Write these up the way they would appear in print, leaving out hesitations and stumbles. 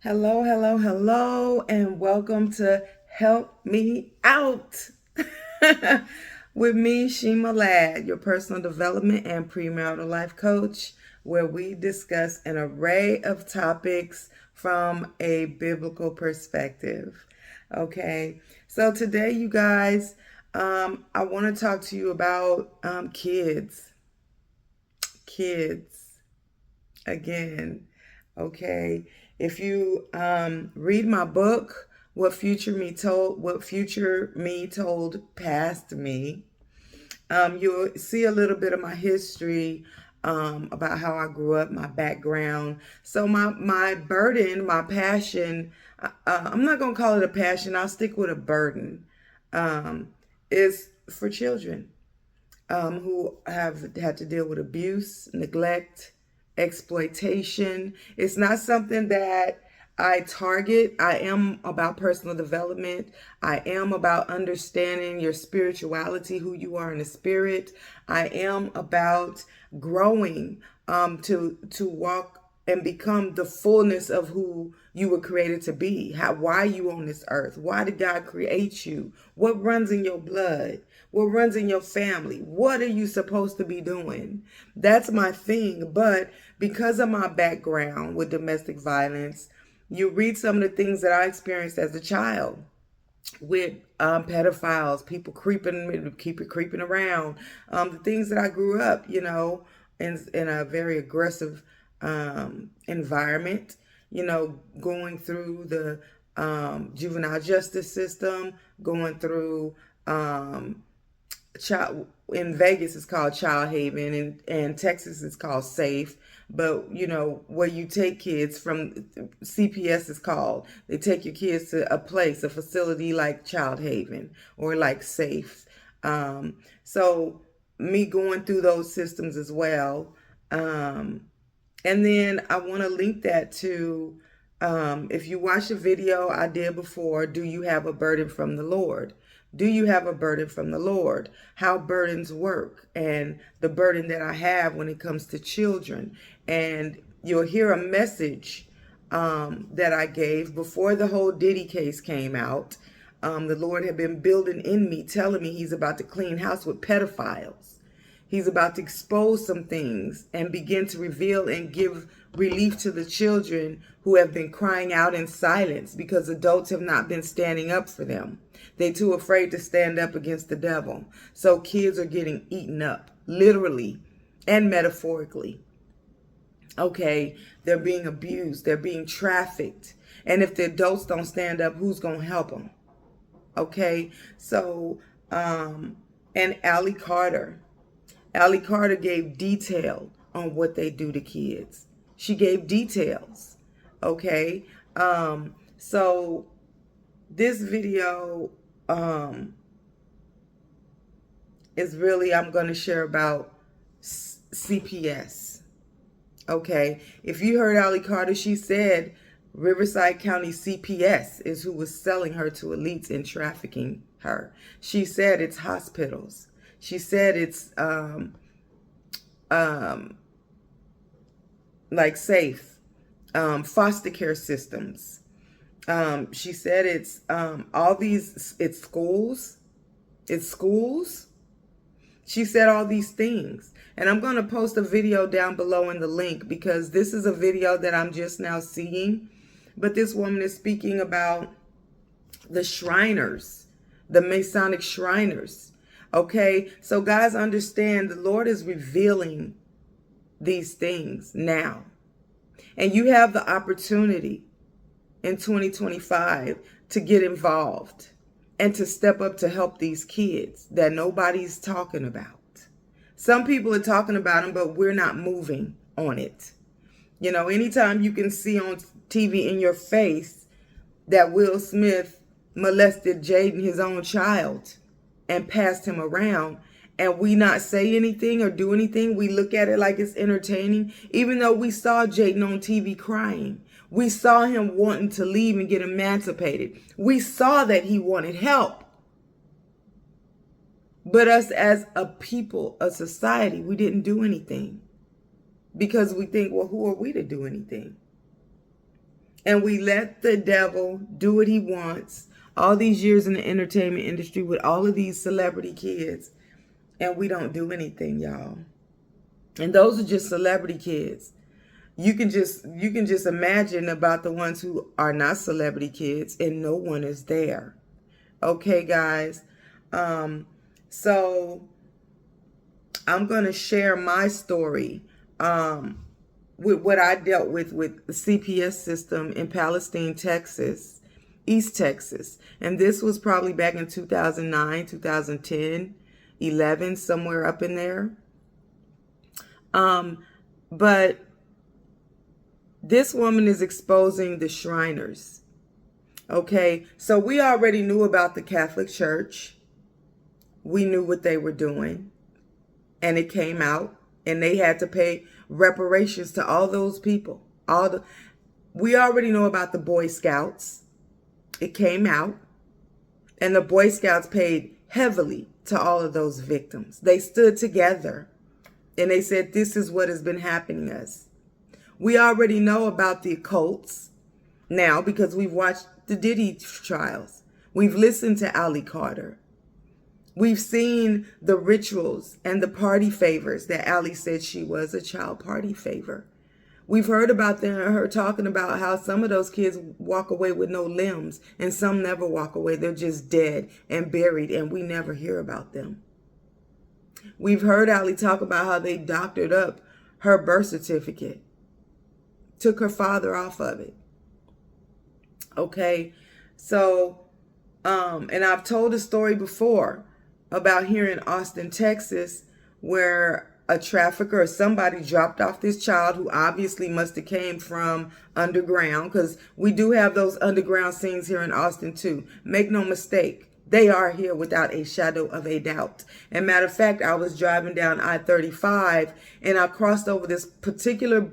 Hello, hello, hello, and welcome to Help Me Out with me, Shima Ladd, your personal development and premarital life coach, where we discuss an array of topics from a biblical perspective. Okay, so today, you guys, I want to talk to you about kids. Kids again. Okay. If you read my book, what future me told past me, you'll see a little bit of my history, about how I grew up, my background. So my burden, my passion, I'm not gonna call it a passion. I'll stick with a burden. Um, is for children who have had to deal with abuse, neglect, exploitation. It's not something that I target. I am about personal development. I am about understanding your spirituality, who you are in the spirit. I am about growing to walk and become the fullness of who you were created to be. Why are you on this earth? Why did God create you? What runs in your blood? What runs in your family? What are you supposed to be doing? That's my thing. But because of my background with domestic violence, you read some of the things that I experienced as a child with pedophiles, people creeping around, the things that I grew up, in a very aggressive environment, going through the juvenile justice system, going through child in Vegas it's called Child Haven, and Texas it's called Safe. But where you take kids from, CPS is called. They take your kids to a facility like Child Haven or like Safe. So me going through those systems as well. And then I want to link that to, if you watch the video I did before, do you have a burden from the Lord? Do you have a burden from the Lord? How burdens work, and the burden that I have when it comes to children. And you'll hear a message that I gave before the whole Diddy case came out. The Lord had been building in me, telling me he's about to clean house with pedophiles. He's about to expose some things and begin to reveal and give relief to the children who have been crying out in silence because adults have not been standing up for them. They're too afraid to stand up against the devil. So kids are getting eaten up, literally and metaphorically. Okay, they're being abused, they're being trafficked. And if the adults don't stand up, who's going to help them? Okay, so, and Allie Carter gave detail on what they do to kids. She gave details. Okay. So this video is really, I'm going to share about CPS. Okay. If you heard Allie Carter, she said Riverside County CPS is who was selling her to elites and trafficking her. She said it's hospitals. She said it's um, like Safe, foster care systems. She said it's all these, it's schools. It's schools. She said all these things. And I'm going to post a video down below in the link because this is a video that I'm just now seeing. But this woman is speaking about the Shriners, the Masonic Shriners. Okay, so guys, understand the Lord is revealing these things now. And you have the opportunity in 2025 to get involved and to step up to help these kids that nobody's talking about. Some people are talking about them, but we're not moving on it. Anytime you can see on TV in your face that Will Smith molested Jaden, his own child, and passed him around, and we not say anything or do anything, we look at it like it's entertaining, even though we saw Jaden on TV crying. We saw him wanting to leave and get emancipated. We saw that he wanted help. But us as a people, a society, we didn't do anything because we think, well, who are we to do anything? And we let the devil do what he wants all these years in the entertainment industry with all of these celebrity kids. And we don't do anything, y'all. And those are just celebrity kids. You can just imagine about the ones who are not celebrity kids and no one is there. Okay, guys. So I'm going to share my story with what I dealt with the CPS system in Palestine, Texas, East Texas. And this was probably back in 2009, 2010, 11, somewhere up in there. But this woman is exposing the Shriners. Okay, so we already knew about the Catholic Church. We knew what they were doing. And it came out. And they had to pay reparations to all those people. We already know about the Boy Scouts. It came out. And the Boy Scouts paid heavily to all of those victims. They stood together. And they said, this is what has been happening to us. We already know about the occults now because we've watched the Diddy trials. We've listened to Ali Carter. We've seen the rituals and the party favors that Ali said she was a child party favor. We've heard about her talking about how some of those kids walk away with no limbs and some never walk away. They're just dead and buried and we never hear about them. We've heard Ali talk about how they doctored up her birth certificate, took her father off of it. Okay, so, and I've told a story before about here in Austin, Texas, where a trafficker or somebody dropped off this child who obviously must have came from underground, because we do have those underground scenes here in Austin too. Make no mistake, they are here without a shadow of a doubt. And matter of fact, I was driving down I-35 and I crossed over this particular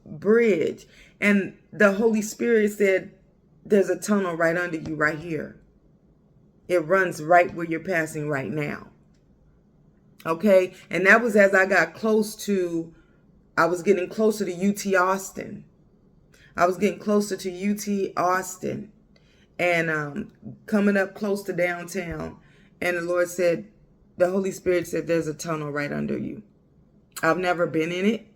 bridge, and the Holy Spirit said, there's a tunnel right under you right here. It runs right where you're passing right now. Okay. And that was as I got I was getting closer to UT Austin. I was getting closer to UT Austin and coming up close to downtown. And the Lord said, the Holy Spirit said, there's a tunnel right under you. I've never been in it,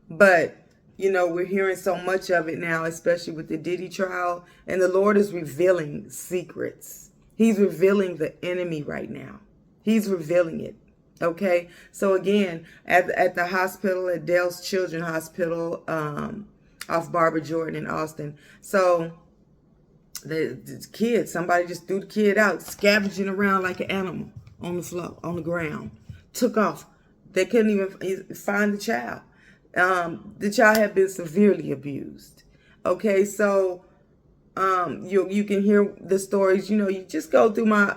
but you know, we're hearing so much of it now, especially with the Diddy trial. And the Lord is revealing secrets. He's revealing the enemy right now. He's revealing it. Okay. So again, at the hospital, at Dale's Children's Hospital, off Barbara Jordan in Austin. So the kid, somebody just threw the kid out, scavenging around like an animal on the floor, on the ground, took off. They couldn't even find the child. The child had been severely abused. Okay, so you can hear the stories. You know, you just go through my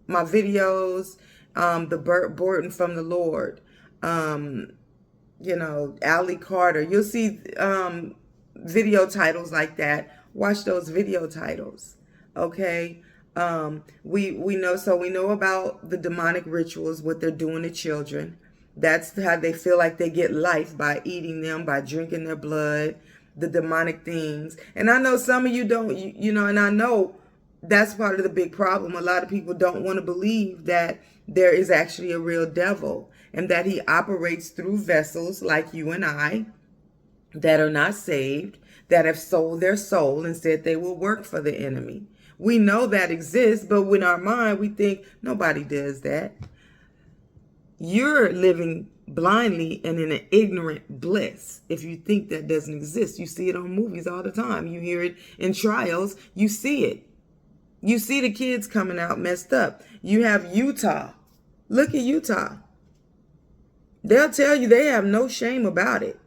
my videos. The Burton from the Lord. You know, Ali Carter. You'll see video titles like that. Watch those video titles. Okay. We know about the demonic rituals, what they're doing to children. That's how they feel like they get life, by eating them, by drinking their blood, the demonic things. And I know some of you don't, you know, and I know that's part of the big problem. A lot of people don't want to believe that there is actually a real devil and that he operates through vessels like you and I that are not saved, that have sold their soul and said they will work for the enemy. We know that exists, but in our mind, we think nobody does that. You're living blindly and in an ignorant bliss if you think that doesn't exist. You see it on movies all the time. You hear it in trials. You see it. You see the kids coming out messed up. You have Utah. Look at Utah. They'll tell you they have no shame about it.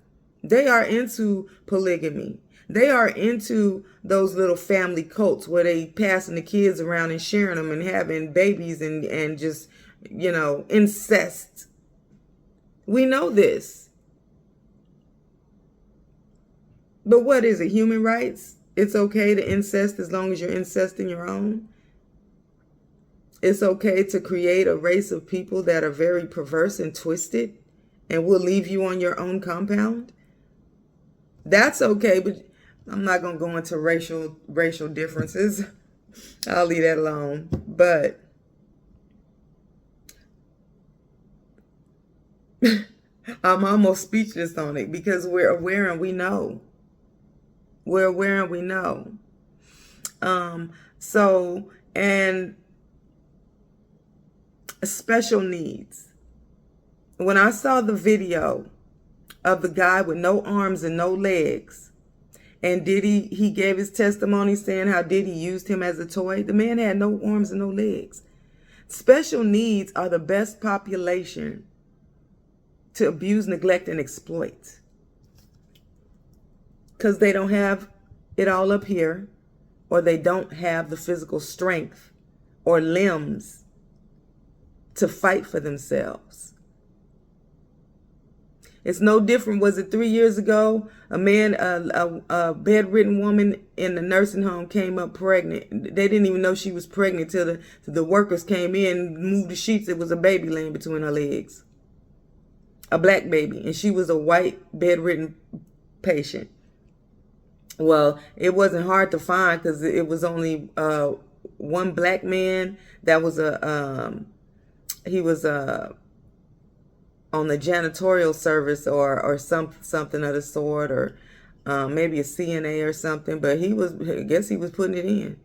They are into polygamy. They are into those little family cults where they passing the kids around and sharing them and having babies and just, you know, incest. We know this. But what is it? Human rights? It's okay to incest as long as you're incesting your own. It's okay to create a race of people that are very perverse and twisted and will leave you on your own compound. That's okay, but I'm not gonna go into racial differences. I'll leave that alone. But I'm almost speechless on it because we're aware and we know. We're aware and we know. So, and special needs. When I saw the video of the guy with no arms and no legs, and he gave his testimony saying how Diddy used him as a toy. The man had no arms and no legs. Special needs are the best population to abuse, neglect, and exploit. Because they don't have it all up here, or they don't have the physical strength or limbs to fight for themselves. It's no different. Was it 3 years ago? A bedridden woman in the nursing home came up pregnant. They didn't even know she was pregnant till the workers came in, moved the sheets. It was a baby laying between her legs. A black baby. And she was a white bedridden patient. Well, it wasn't hard to find because it was only one black man that was he was on the janitorial service or something of the sort, or maybe a CNA or something, but I guess he was putting it in.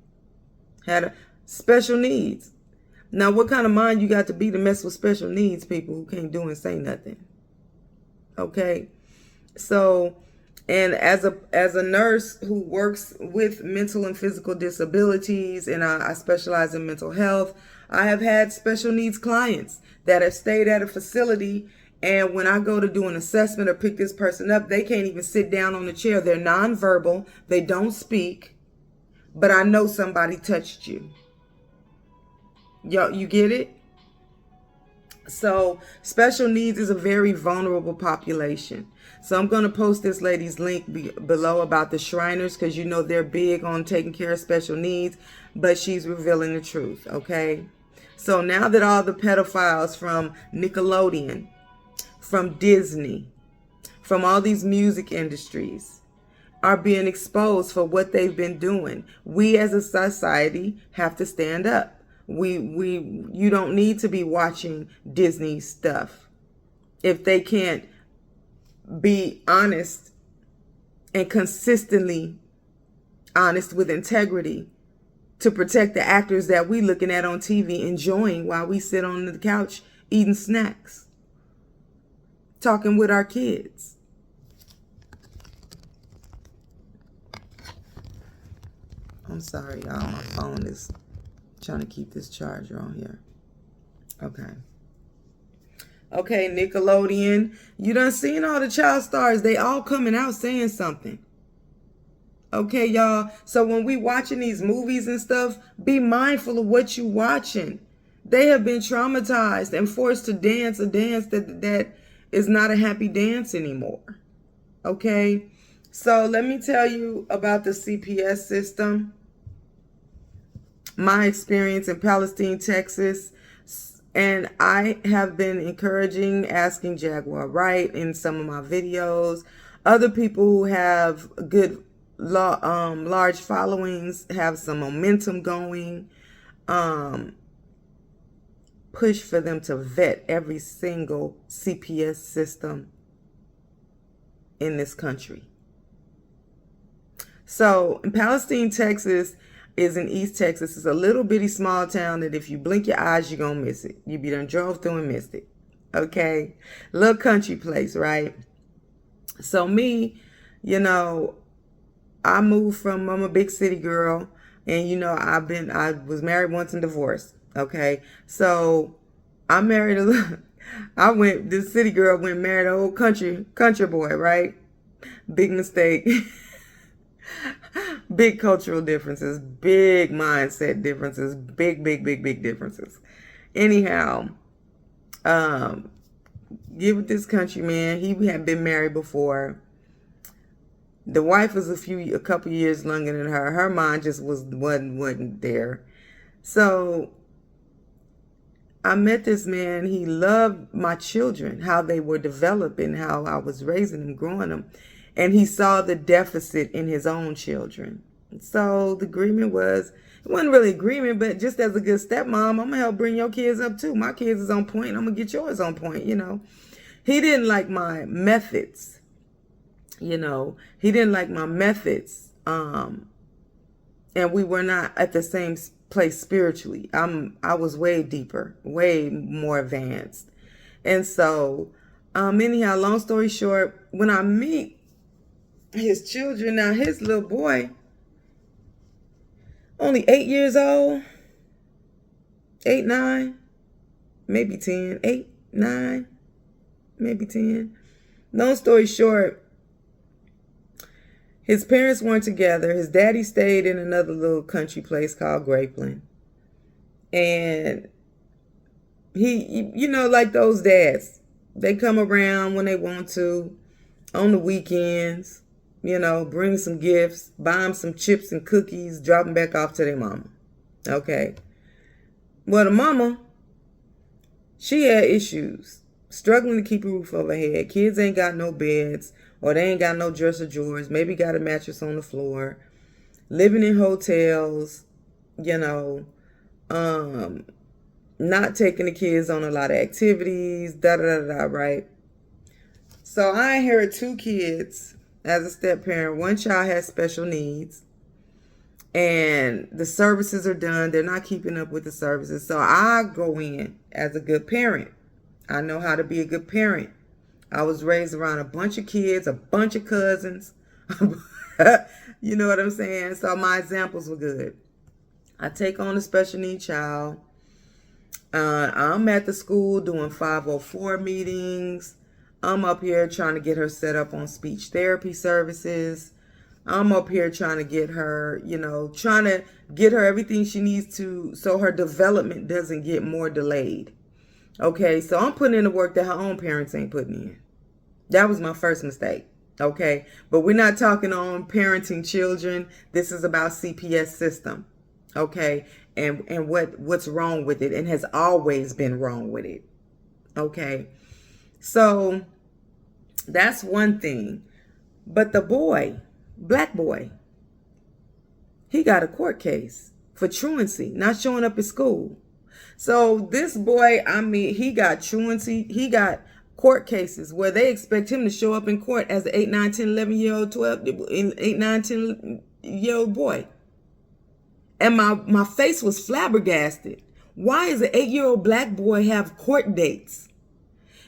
Had special needs. Now, what kind of mind you got to be to mess with special needs people who can't do and say nothing? Okay, so, and as a nurse who works with mental and physical disabilities, and I specialize in mental health, I have had special needs clients that have stayed at a facility, and when I go to do an assessment or pick this person up, they can't even sit down on the chair. They're nonverbal. They don't speak, but I know somebody touched you. Y'all, you get it? So special needs is a very vulnerable population. So I'm going to post this lady's link below about the Shriners, because you know they're big on taking care of special needs, but she's revealing the truth, okay? So now that all the pedophiles from Nickelodeon, from Disney, from all these music industries are being exposed for what they've been doing, we as a society have to stand up. You don't need to be watching Disney stuff if they can't be honest and consistently honest with integrity to protect the actors that we looking at on TV, enjoying while we sit on the couch eating snacks, talking with our kids. I'm sorry, y'all. My phone is trying to keep this charger on here. Okay, Nickelodeon. You done seen all the child stars. They all coming out saying something. Okay, y'all. So when we watching these movies and stuff, be mindful of what you watching. They have been traumatized and forced to dance a dance that is not a happy dance anymore. Okay? So let me tell you about the CPS system. My experience in Palestine, Texas. And I have been encouraging, asking Jaguar Wright in some of my videos. Other people who have good large followings, have some momentum going, push for them to vet every single CPS system in this country. So in Palestine, Texas is in East Texas. It's a little bitty small town that if you blink your eyes, you're going to miss it. You be done drove through and missed it. Okay? Little country place, right? So me, I moved I'm a big city girl, and I was married once and divorced. Okay, so I married this city girl went married a old country boy, right? Big mistake. Big cultural differences, big mindset differences, big differences. Anyhow, get with this country man. He had been married before. The wife was a couple years younger than her. Her mind just wasn't there. So I met this man. He loved my children, how they were developing, how I was raising them, growing them. And he saw the deficit in his own children. So the agreement was, it wasn't really agreement, but just as a good stepmom, I'm going to help bring your kids up too. My kids is on point. I'm going to get yours on point, you know. He didn't like my methods, you know. He didn't like my methods. And we were not at the same place spiritually. I was way deeper, way more advanced. And so, anyhow, long story short, when I meet his children, now his little boy, only 8 years old, 8, 9, maybe 10, 8, 9, maybe 10. Long story short, his parents weren't together. His daddy stayed in another little country place called Grapeland. And he, you know, like those dads, they come around when they want to, on the weekends, you know, bring some gifts, buy them some chips and cookies, drop them back off to their mama. Okay. Well, the mama, she had issues, struggling to keep a roof over her head. Kids ain't got no beds, or they ain't got no dresser drawers, maybe got a mattress on the floor, living in hotels, you know, not taking the kids on a lot of activities, right? So I inherited 2 kids as a step parent. One child has special needs, and the services are done. They're not keeping up with the services. So I go in as a good parent. I know how to be a good parent. I was raised around a bunch of kids, a bunch of cousins. You know what I'm saying? So my examples were good. I take on a special need child. I'm at the school doing 504 meetings. I'm up here trying to get her set up on speech therapy services. I'm up here trying to get her, you know, trying to get her everything she needs to so her development doesn't get more delayed. Okay, so I'm putting in the work that her own parents ain't putting in. That was my first mistake. Okay, but we're not talking on parenting children. This is about CPS system. Okay, and what's wrong with it, and has always been wrong with it. Okay, so that's one thing. But the boy, black boy, he got a court case for truancy, not showing up at school. So this boy, I mean, he got truancy. He got court cases where they expect him to show up in court as an 8, 9, 10, 11-year-old, 8, 9, 10-year-old boy. And my face was flabbergasted. Why does an 8-year-old black boy have court dates?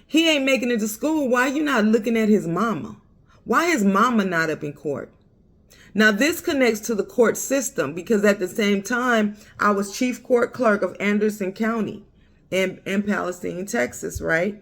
He ain't making it to school. Why you not looking at his mama? Why is mama not up in court? Now, this connects to the court system because at the same time, I was chief court clerk of Anderson County in Palestine, Texas, right?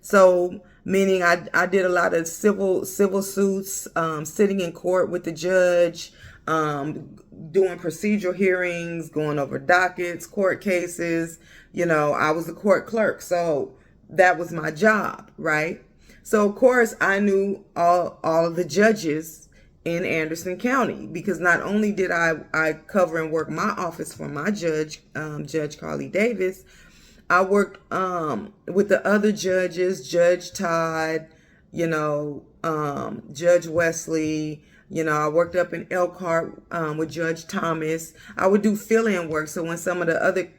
So, meaning I did a lot of civil suits, sitting in court with the judge, doing procedural hearings, going over dockets, court cases. You know, I was a court clerk, so that was my job, right? So, of course, I knew all of the judges in Anderson County because not only did I cover and work my office for my judge, Judge Carly Davis, I worked with the other judges, Judge Todd, you know, Judge Wesley. You know, I worked up in Elkhart with Judge Thomas. I would do fill-in work. So when some of the other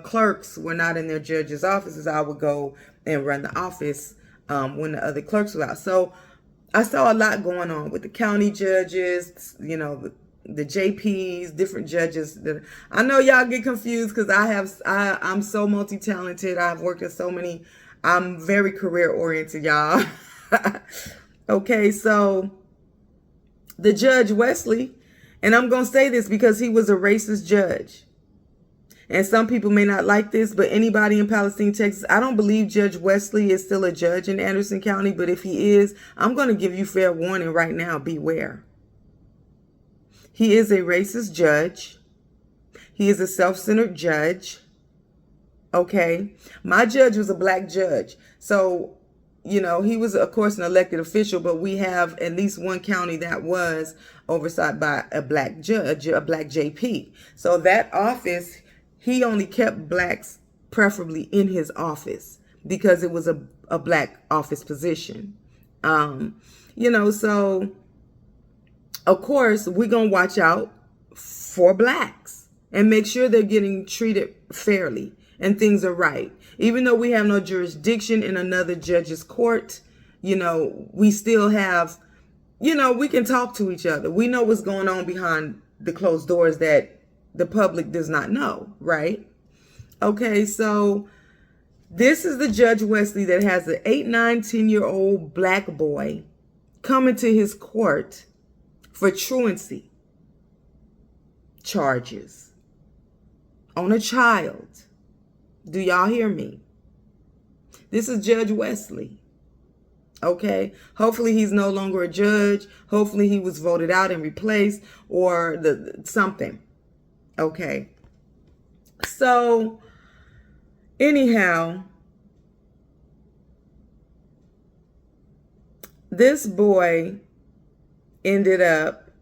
clerks were not in their judges' offices, I would go and run the office when the other clerks were out. So I saw a lot going on with the county judges, you know, the JPs, different judges. I know y'all get confused because I'm so multi-talented. I've worked at so many. I'm very career-oriented, y'all. Okay, so the Judge Wesley, and I'm going to say this because he was a racist judge. And some people may not like this, but anybody in Palestine, Texas, I don't believe Judge Wesley is still a judge in Anderson County, but if he is, I'm going to give you fair warning right now. Beware. He is a racist judge. He is a self-centered judge. Okay. My judge was a black judge. So, you know, he was, of course, an elected official, but we have at least one county that was oversight by a black judge, a black JP. So that office, he only kept blacks preferably in his office because it was a black office position. Um, so of course we're gonna watch out for blacks and make sure they're getting treated fairly and things are right. Even though we have no jurisdiction in another judge's court, we still have, we can talk to each other. We know what's going on behind the closed doors that the public does not know, right? Okay, so this is the Judge Wesley that has an 8, 9, 10-year-old black boy coming to his court for truancy charges on a child. Do y'all hear me? This is Judge Wesley. Okay, hopefully he's no longer a judge. Hopefully he was voted out and replaced or something. Okay, so anyhow, this boy ended up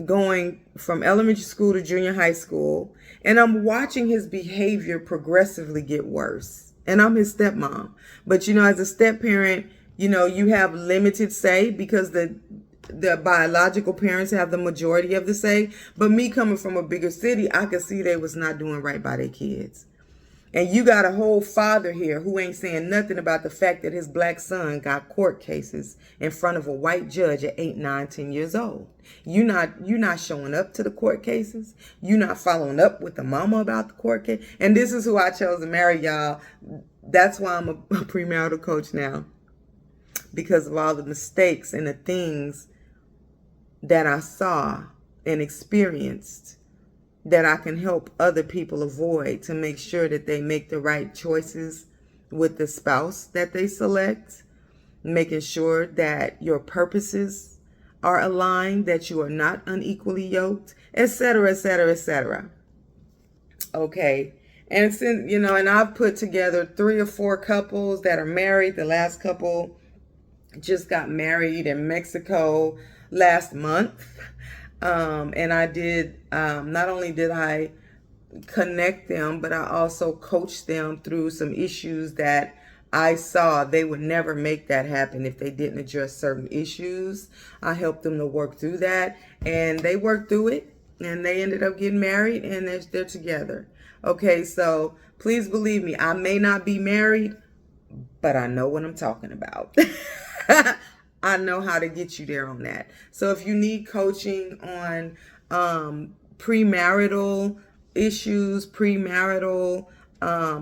going from elementary school to junior high school, and I'm watching his behavior progressively get worse. And I'm his stepmom. But as a step parent, you have limited say because the biological parents have the majority of the say. But me coming from a bigger city, I could see they was not doing right by their kids. And you got a whole father here who ain't saying nothing about the fact that his black son got court cases in front of a white judge at 8, 9, 10 years old. You not showing up to the court cases. You not following up with the mama about the court case. And this is who I chose to marry, y'all. That's why I'm a premarital coach now. Because of all the mistakes and the things that I saw and experienced that I can help other people avoid to make sure that they make the right choices with the spouse that they select, making sure that your purposes are aligned, that you are not unequally yoked, etc., etc., etc. Okay. And since, and I've put together 3 or 4 couples that are married. The last couple just got married in Mexico last month. And I did, not only did I connect them, but I also coached them through some issues that I saw they would never make that happen if they didn't address certain issues. I helped them to work through that, and they worked through it, and they ended up getting married, and they're together. Okay, so please believe me, I may not be married, but I know what I'm talking about. I know how to get you there on that. So if you need coaching on premarital issues, premarital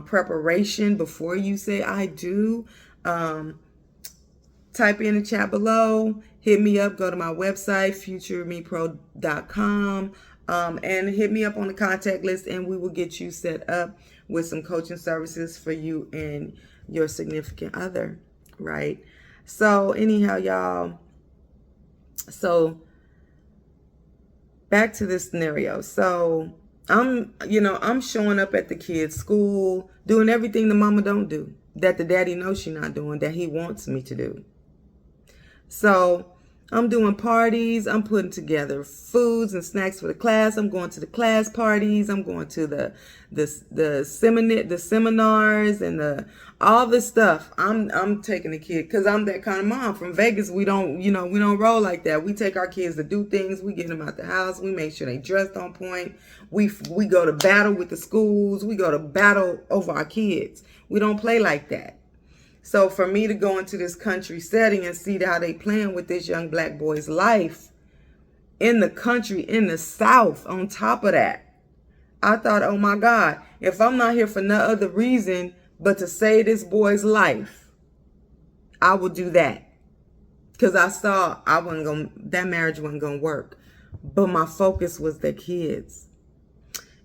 preparation before you say I do, type in the chat below, hit me up, go to my website, futuremepro.com, and hit me up on the contact list, and we will get you set up with some coaching services for you and your significant other, right? So anyhow, y'all, so back to this scenario. So I'm showing up at the kid's school, doing everything the mama don't do, that the daddy knows she not doing, that he wants me to do. So I'm doing parties. I'm putting together foods and snacks for the class. I'm going to the class parties. I'm going to the seminars and all this stuff. I'm taking the kid because I'm that kind of mom. From Vegas, we don't roll like that. We take our kids to do things. We get them out the house. We make sure they dressed on point. We go to battle with the schools. We go to battle over our kids. We don't play like that. So for me to go into this country setting and see how they playing with this young black boy's life in the country, in the South, on top of that, I thought, oh my God, if I'm not here for no other reason but to save this boy's life, I will do that. Because I saw that marriage wasn't going to work. But my focus was the kids.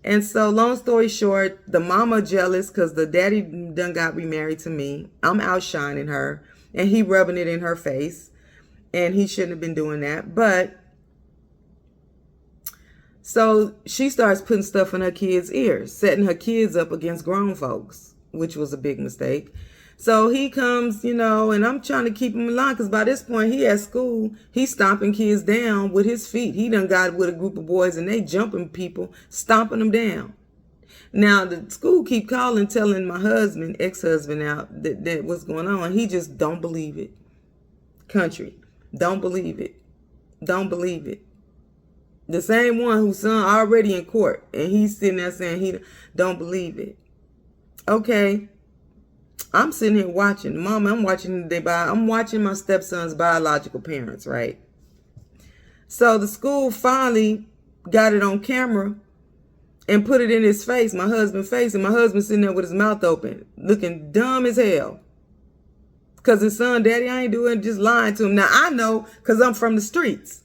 And so long story short, the mama jealous because the daddy done got remarried to me. I'm outshining her and he rubbing it in her face. And he shouldn't have been doing that. But so she starts putting stuff in her kids' ears, setting her kids up against grown folks, which was a big mistake. So he comes, and I'm trying to keep him in line because by this point he at school, he's stomping kids down with his feet. He done got with a group of boys and they jumping people, stomping them down. Now the school keep calling, telling my husband, ex-husband out that what's going on. He just don't believe it. country. Don't believe it. Don't believe it. The same one whose son already in court, and he's sitting there saying he don't believe it. Okay. I'm sitting here watching. Mom, I'm watching my stepson's biological parents, right? So the school finally got it on camera and put it in his face, my husband's face, and my husband sitting there with his mouth open, looking dumb as hell. Because his son, Daddy, I ain't doing, just lying to him. Now, I know because I'm from the streets.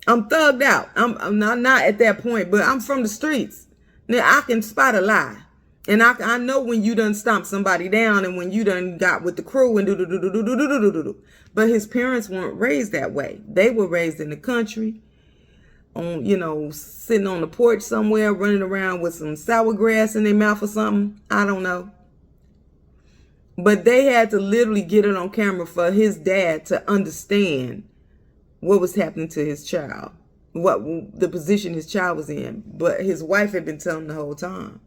I'm thugged out. I'm not at that point, but I'm from the streets. Now, I can spot a lie. And I know when you done stomped somebody down and when you done got with the crew and do. But his parents weren't raised that way. They were raised in the country, on, sitting on the porch somewhere, running around with some sour grass in their mouth or something. I don't know. But they had to literally get it on camera for his dad to understand what was happening to his child, what the position his child was in. But his wife had been telling him the whole time,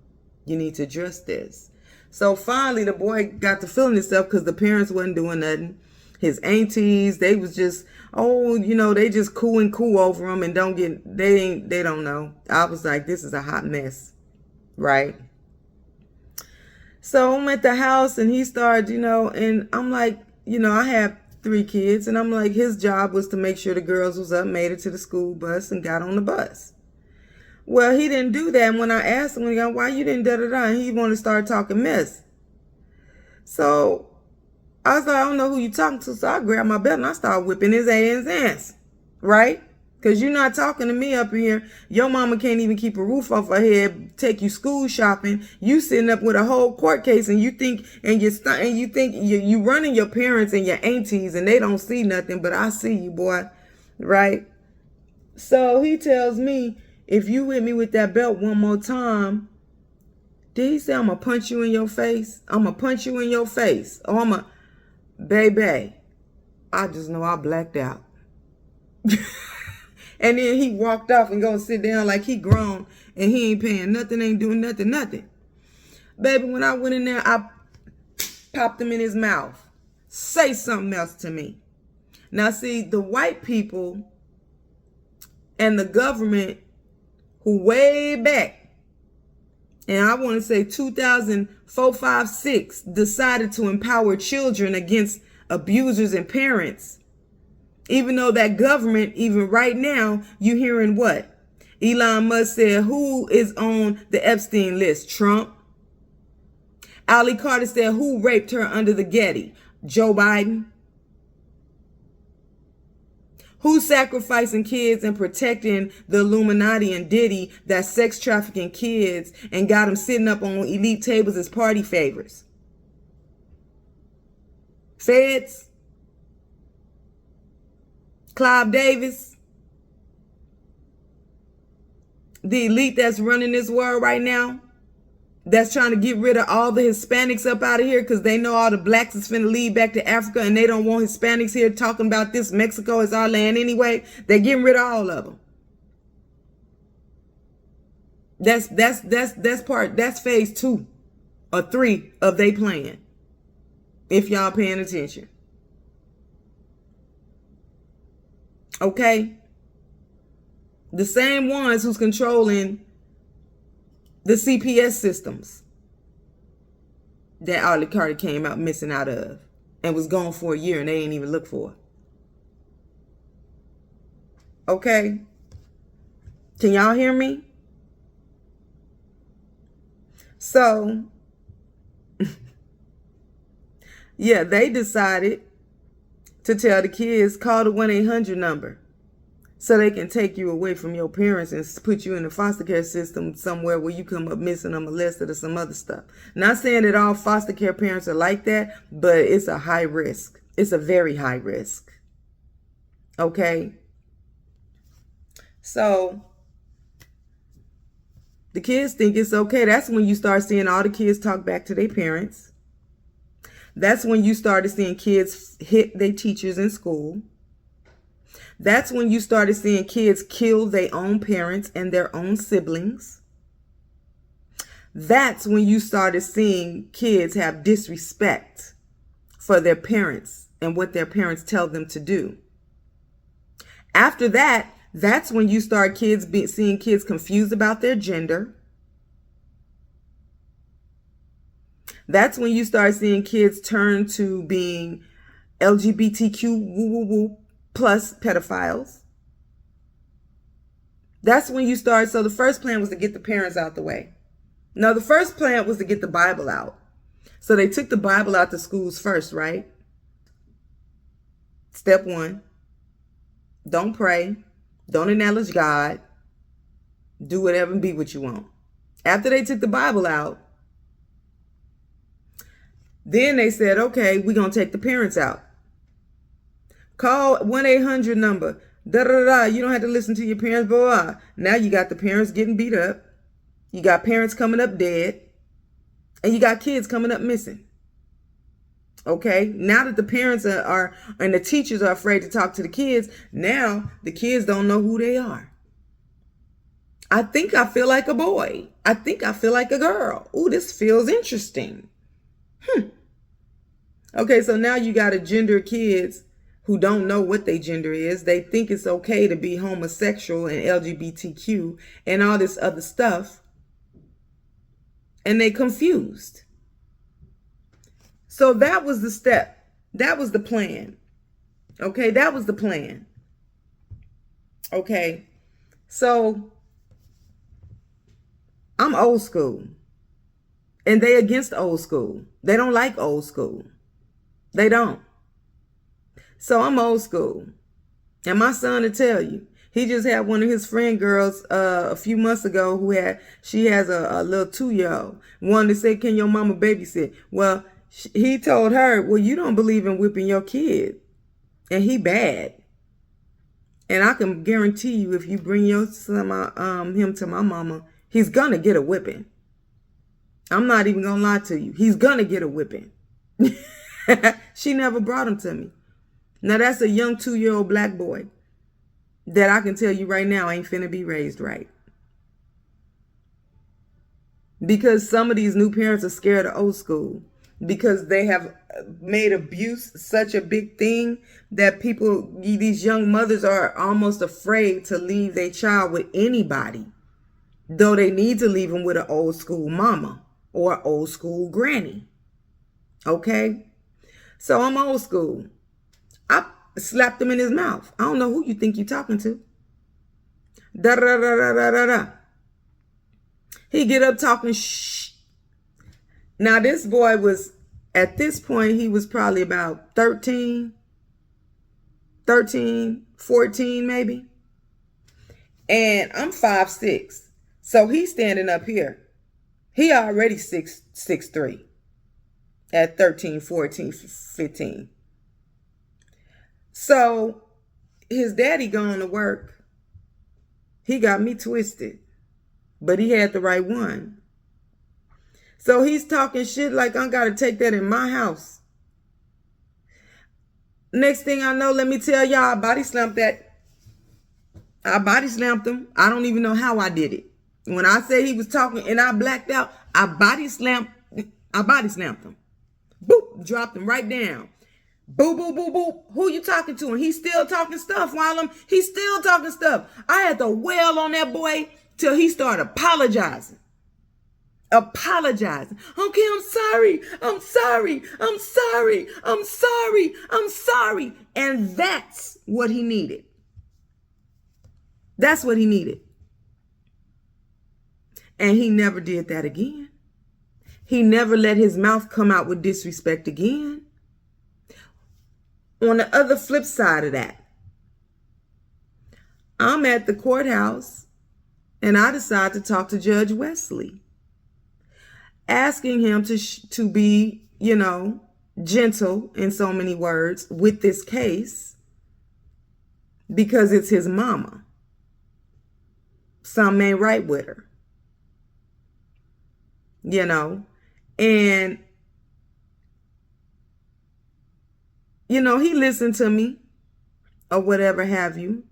you need to address this. So finally, the boy got to feeling himself because the parents wasn't doing nothing. His aunties, they was just, they just cool over him and they don't know. I was like, this is a hot mess, right? So I'm at the house and he started, and I'm like, I have 3 kids and I'm like, his job was to make sure the girls was up, made it to the school bus and got on the bus. Well, he didn't do that. And when I asked him, why you didn't da-da-da, and he wanted to start talking mess. So I was like, I don't know who you talking to. So I grabbed my belt and I started whipping his ass, right? Because you're not talking to me up here. Your mama can't even keep a roof off her head, take you school shopping. You sitting up with a whole court case and you think you running your parents and your aunties and they don't see nothing, but I see you, boy, right? So he tells me, if you hit me with that belt one more time, did he say I'm going to punch you in your face? I'm going to punch you in your face. Or I'm going to, baby, I just know I blacked out. And then he walked off and go sit down like he grown and he ain't paying nothing, ain't doing nothing. Baby, when I went in there, I popped him in his mouth. Say something else to me. Now, see, the white people and the government who way back, and I want to say 2004, 5, 6, decided to empower children against abusers and parents. Even though that government, even right now, you hearing what? Elon Musk said, who is on the Epstein list? Trump. Ali Carter said, who raped her under the Getty? Joe Biden. Who's sacrificing kids and protecting the Illuminati and Diddy that sex trafficking kids and got them sitting up on elite tables as party favors? Feds? Clive Davis? The elite that's running this world right now? That's trying to get rid of all the Hispanics up out of here because they know all the blacks is finna leave back to Africa and they don't want Hispanics here talking about this. Mexico is our land anyway. They're getting rid of all of them. That's phase 2 or 3 of they plan. If y'all paying attention. Okay? The same ones who's controlling the CPS systems that Ali Carter came out missing out of and was gone for a year and they ain't even look for. Okay? Can y'all hear me? So, yeah, they decided to tell the kids, call the 1-800 number so they can take you away from your parents and put you in the foster care system somewhere where you come up missing or molested or some other stuff. Not saying that all foster care parents are like that, but it's a high risk. It's a very high risk. Okay? So, the kids think it's okay. That's when you start seeing all the kids talk back to their parents. That's when you started seeing kids hit their teachers in school. That's when you started seeing kids kill their own parents and their own siblings. That's when you started seeing kids have disrespect for their parents and what their parents tell them to do. After that, that's when you start seeing kids confused about their gender. That's when you start seeing kids turn to being LGBTQ woo woo woo plus pedophiles. That's when you start. So the first plan was to get the parents out the way. No, the first plan was to get the Bible out. So they took the Bible out to schools first, right? Step one, don't pray. Don't acknowledge God. Do whatever and be what you want. After they took the Bible out, then they said, okay, we're going to take the parents out. Call 1-800 number. Da-da-da-da. You don't have to listen to your parents. Blah, blah. Now you got the parents getting beat up. You got parents coming up dead. And you got kids coming up missing. Okay? Now that the parents are and the teachers are afraid to talk to the kids, now the kids don't know who they are. I think I feel like a boy. I think I feel like a girl. Ooh, this feels interesting. Okay, so now you got a gender kids who don't know what their gender is. They think it's okay to be homosexual and LGBTQ and all this other stuff. And they confused. So that was the step. That was the plan. Okay, that was the plan. Okay, so I'm old school. And they against old school. They don't like old school. They don't. So I'm old school. And my son will tell you, he just had one of his friend girls a few months ago she has a little 2-year-old. Wanted to say, can your mama babysit? Well, he told her, well, you don't believe in whipping your kid. And he bad. And I can guarantee you, if you bring your son, him to my mama, he's gonna get a whipping. I'm not even gonna lie to you. He's gonna get a whipping. She never brought him to me. Now that's a young 2-year-old black boy that I can tell you right now ain't finna be raised right. Because some of these new parents are scared of old school. Because they have made abuse such a big thing that these young mothers are almost afraid to leave their child with anybody. Though they need to leave them with an old school mama or an old school granny. Okay? So I'm old school. I slapped him in his mouth. I don't know who you think you're talking to. Da da da da da da da. He get up talking shh. Now this boy was, at this point, he was probably about 13, 14 maybe. And I'm 5'6". So he's standing up here. He already 6'3". At 13, 14, 15. So his daddy going to work. He got me twisted. But he had the right one. So he's talking shit like I got to take that in my house. Next thing I know, let me tell y'all, I body slammed that. I body slammed him. I don't even know how I did it. When I say he was talking and I blacked out, I body slammed him. Boop, dropped him right down. Boo, boo, boo, boo. Who you talking to? And he's still talking stuff he's still talking stuff. I had to wail on that boy till he started apologizing. Okay, I'm sorry. And that's what he needed. That's what he needed. And he never did that again. He never let his mouth come out with disrespect again. On the other flip side of that, I'm at the courthouse and I decide to talk to Judge Wesley, asking him to be, gentle in so many words with this case because it's his mama. Something ain't right with her. And, he listened to me or whatever have you,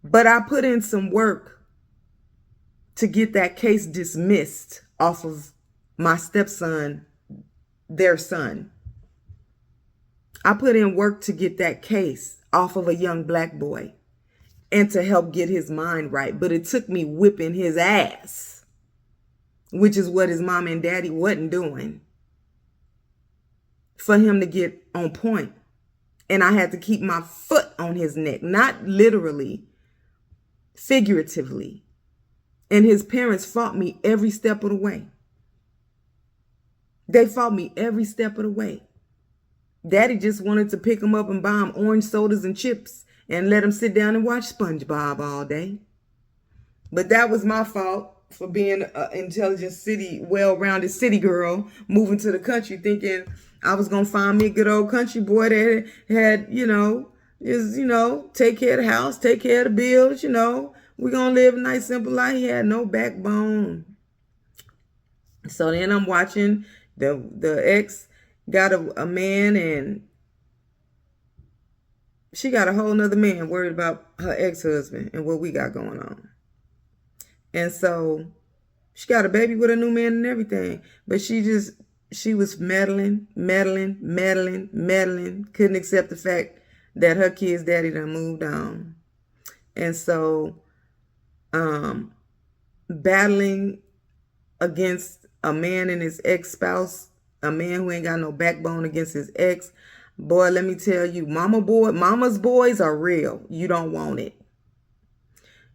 but I put in some work to get that case dismissed off of my stepson, their son. I put in work to get that case off of a young black boy and to help get his mind right. But it took me whipping his ass, which is what his mom and daddy wasn't doing, for him to get on point. And I had to keep my foot on his neck, not literally, figuratively. And his parents fought me every step of the way. They fought me every step of the way. Daddy just wanted to pick him up and buy him orange sodas and chips and let him sit down and watch SpongeBob all day. But that was my fault for being an intelligent city, well-rounded city girl, moving to the country thinking I was going to find me a good old country boy that had, take care of the house, take care of the bills, we're going to live a nice, simple life. He had no backbone. So then I'm watching the ex got a man, and she got a whole nother man worried about her ex-husband and what we got going on. And so she got a baby with a new man and everything. But she was meddling, couldn't accept the fact that her kid's daddy done moved on. And so battling against a man and his ex-spouse, a man who ain't got no backbone against his ex. Boy, let me tell you, mama's boys are real. You don't want it.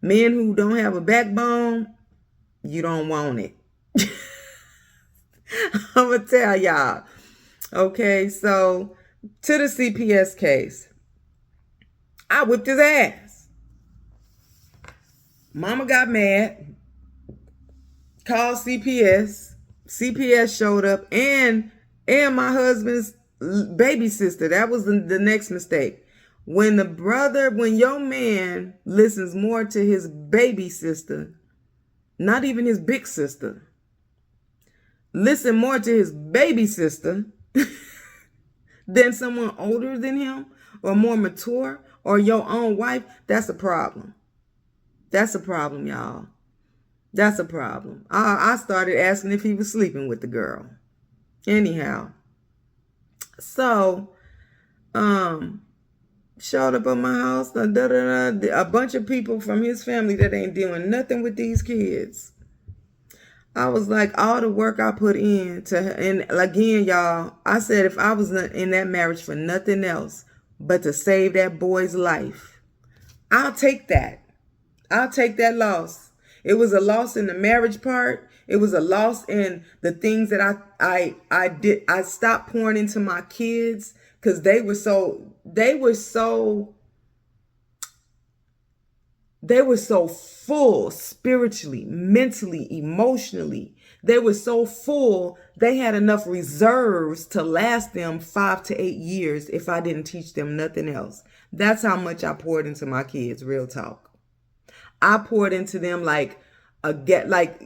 Men who don't have a backbone, you don't want it. I'm going to tell y'all. Okay, so to the CPS case, I whipped his ass. Mama got mad, called CPS. CPS showed up, and my husband's baby sister. That was the next mistake. When your man listens more to his baby sister, not even his big sister, listen more to his baby sister than someone older than him or more mature or your own wife, that's a problem. That's a problem, y'all. That's a problem. I started asking if he was sleeping with the girl. Anyhow, so showed up at my house, a bunch of people from his family that ain't doing nothing with these kids. I was like, all the work I put in and again, y'all, I said if I was in that marriage for nothing else but to save that boy's life, I'll take that. I'll take that loss. It was a loss in the marriage part. It was a loss in the things that I did. I stopped pouring into my kids because they were so full spiritually, mentally, emotionally. They were so full, they had enough reserves to last them 5 to 8 years if I didn't teach them nothing else. That's how much I poured into my kids, real talk. I poured into them like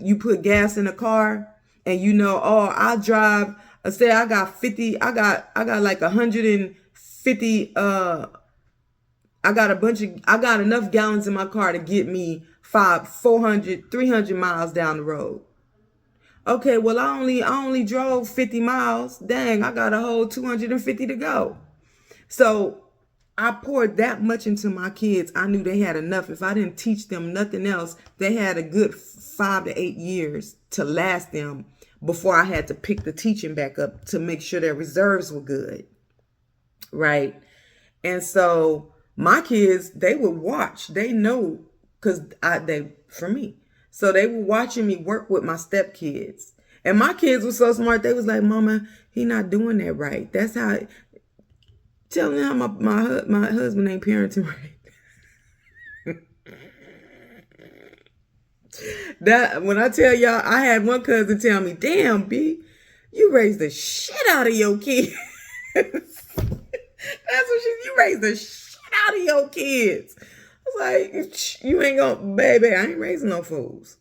you put gas in a car and I drive, say I got 50, I got like 150, I got enough gallons in my car to get me 400, 300 miles down the road. Okay, well, I only drove 50 miles. Dang, I got a whole 250 to go. So I poured that much into my kids. I knew they had enough. If I didn't teach them nothing else, they had a good 5 to 8 years to last them before I had to pick the teaching back up to make sure their reserves were good. Right? And so my kids, they would watch. They know because for me. So they were watching me work with my stepkids. And my kids were so smart. They was like, Mama, he not doing that right. That's how... Tell me how my husband ain't parenting right. That when I tell y'all, I had one cousin tell me, "Damn, B, you raised the shit out of your kids." That's what you raised the shit out of your kids. I was like, you ain't gonna, baby, I ain't raising no fools.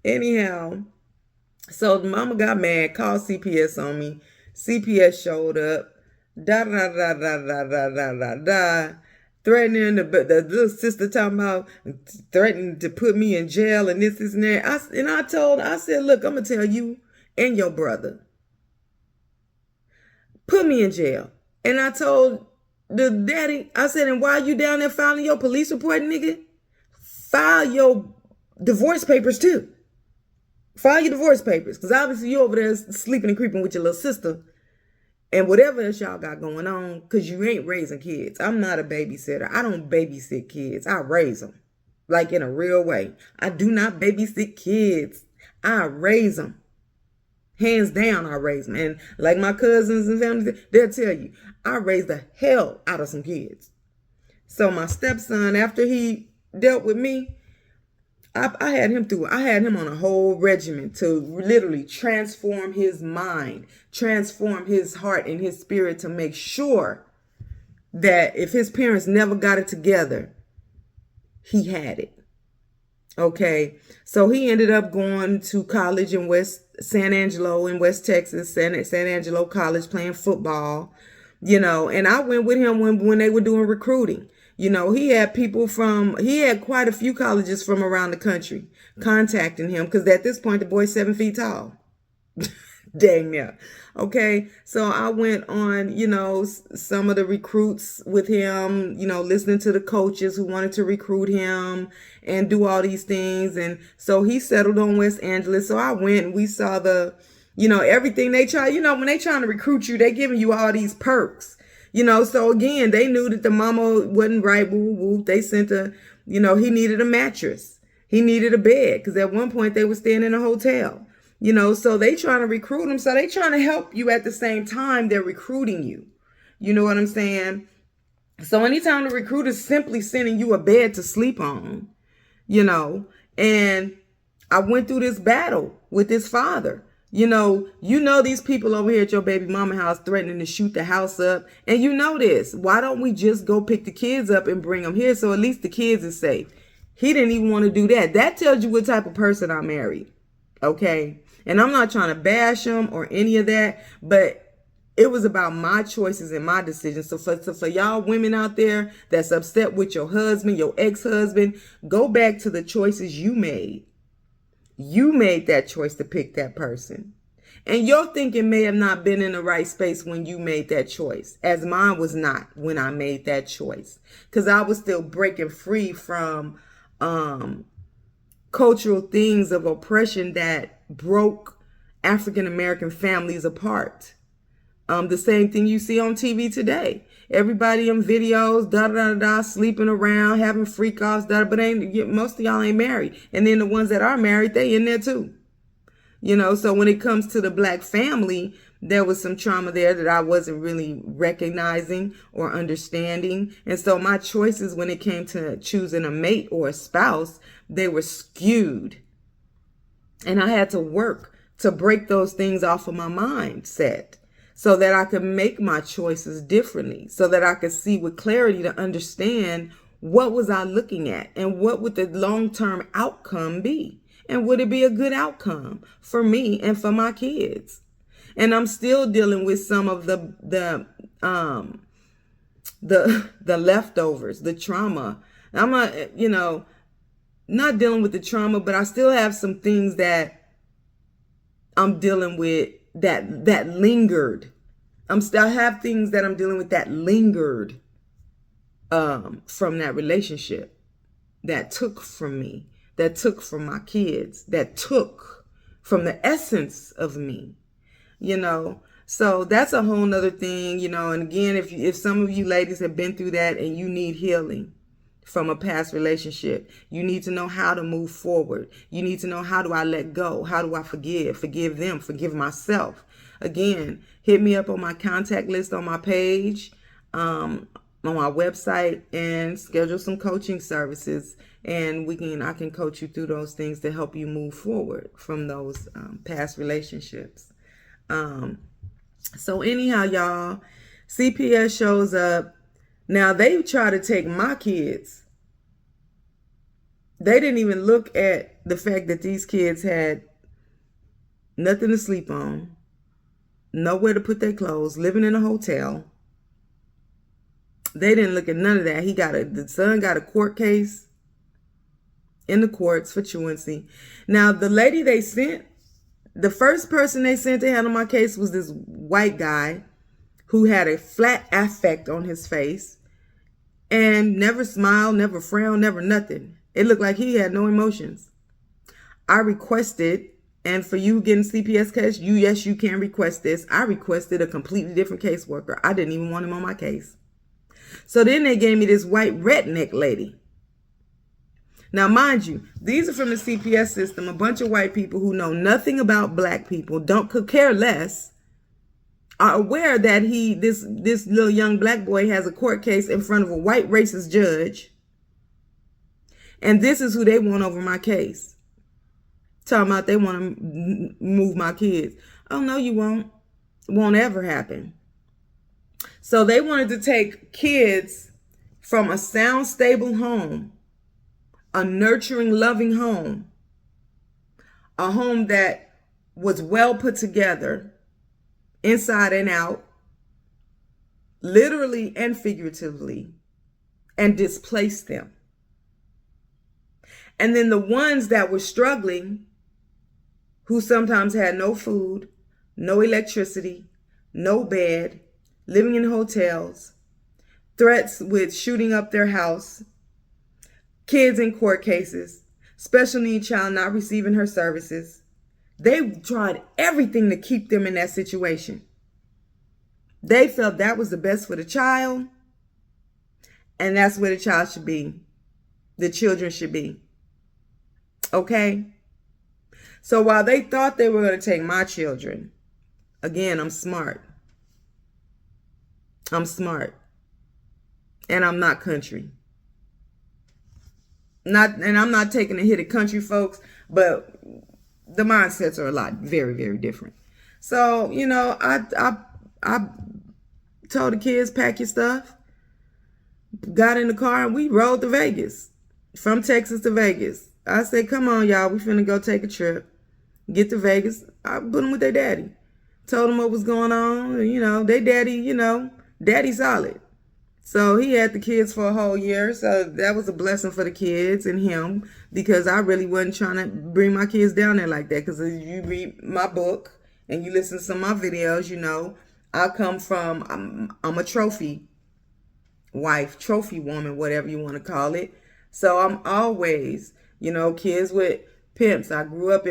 Anyhow, so the mama got mad, called CPS on me. CPS showed up. Threatening the little sister talking about threatening to put me in jail and this and that. I said, look, I'm gonna tell you and your brother, put me in jail. And I told the daddy, I said, and why you down there filing your police report, nigga? File your divorce papers too. File your divorce papers. Because obviously you over there sleeping and creeping with your little sister. And whatever else y'all got going on, because you ain't raising kids. I'm not a babysitter. I don't babysit kids. I raise them. Like in a real way. I do not babysit kids. I raise them. Hands down, I raise them. And like my cousins and family, they'll tell you, I raised the hell out of some kids. So my stepson, after he dealt with me, I had him on a whole regimen to literally transform his mind, transform his heart and his spirit to make sure that if his parents never got it together, he had it. Okay. So he ended up going to college in San Angelo in West Texas, San Angelo College, playing football, and I went with him when they were doing recruiting. He had quite a few colleges from around the country contacting him because at this point, the boy's 7 feet tall. Dang near. Okay. So I went on, some of the recruits with him, listening to the coaches who wanted to recruit him and do all these things. And so he settled on West Angeles. So I went and we saw everything they try, when they trying to recruit you, they giving you all these perks. So again, they knew that the mama wasn't right. Woo, woo. They sent he needed a mattress. He needed a bed because at one point they were staying in a hotel. So they trying to recruit him. So they trying to help you at the same time they're recruiting you. You know what I'm saying? So anytime the recruiter's simply sending you a bed to sleep on, and I went through this battle with his father. These people over here at your baby mama house threatening to shoot the house up. And this. Why don't we just go pick the kids up and bring them here so at least the kids are safe? He didn't even want to do that. That tells you what type of person I married. Okay. And I'm not trying to bash him or any of that, but it was about my choices and my decisions. So for y'all women out there that's upset with your husband, your ex-husband, go back to the choices you made. You made that choice to pick that person. And your thinking may have not been in the right space when you made that choice, as mine was not when I made that choice. Because I was still breaking free from cultural things of oppression that broke African American families apart. The same thing you see on TV today. Everybody in videos, sleeping around, having freak offs, but most of y'all ain't married. And then the ones that are married, they in there too. So when it comes to the Black family, there was some trauma there that I wasn't really recognizing or understanding. And so my choices when it came to choosing a mate or a spouse, they were skewed. And I had to work to break those things off of my mindset so that I could make my choices differently, so that I could see with clarity to understand what was I looking at and what would the long-term outcome be? And would it be a good outcome for me and for my kids? And I'm still dealing with some of the leftovers, the trauma. I'm not dealing with the trauma, but I still have some things that I'm dealing with that lingered. I have things that I'm dealing with that lingered from that relationship, that took from me, that took from my kids, that took from the essence of me, So that's a whole nother thing, and again, if some of you ladies have been through that and you need healing from a past relationship, you need to know how to move forward. You need to know, how do I let go? How do I forgive them, forgive myself? Again, hit me up on my contact list on my page, on my website, and schedule some coaching services. And I can coach you through those things to help you move forward from those past relationships. So anyhow, y'all, CPS shows up. Now they try to take my kids. They didn't even look at the fact that these kids had nothing to sleep on, nowhere to put their clothes, living in a hotel. They didn't look at none of that. The son got a court case in the courts for truancy. Now, the lady they sent, the first person they sent to handle my case was this white guy who had a flat affect on his face and never smiled, never frowned, never nothing. It looked like he had no emotions. I requested, and for you getting CPS case, yes, you can request this. I requested a completely different caseworker. I didn't even want him on my case. So then they gave me this white redneck lady. Now, mind you, these are from the CPS system, a bunch of white people who know nothing about black people, could care less, are aware that this little young black boy has a court case in front of a white racist judge. And this is who they want over my case. Talking about they want to move my kids. Oh, no, you won't. It won't ever happen. So they wanted to take kids from a sound, stable home, a nurturing, loving home, a home that was well put together, inside and out, literally and figuratively, and displace them. And then the ones that were struggling, who sometimes had no food, no electricity, no bed, living in hotels, threats with shooting up their house, kids in court cases, special needs child not receiving her services. They tried everything to keep them in that situation. They felt that was the best for the child, and that's where the child should be. The children should be. Okay? So while they thought they were going to take my children, again, I'm smart. I'm smart. And I'm not country. And I'm not taking a hit at country folks, but the mindsets are very, very different. So, I told the kids, pack your stuff, got in the car, and we rode to Vegas, from Texas to Vegas. I said, come on, y'all, we finna go take a trip, get to Vegas. I put them with their daddy. Told them what was going on. They daddy, daddy solid. So he had the kids for a whole year. So that was a blessing for the kids and him, because I really wasn't trying to bring my kids down there like that. Because if you read my book and you listen to some of my videos, I come from, I'm a trophy wife, trophy woman, whatever you want to call it. So I'm always, kids with pimps. I grew up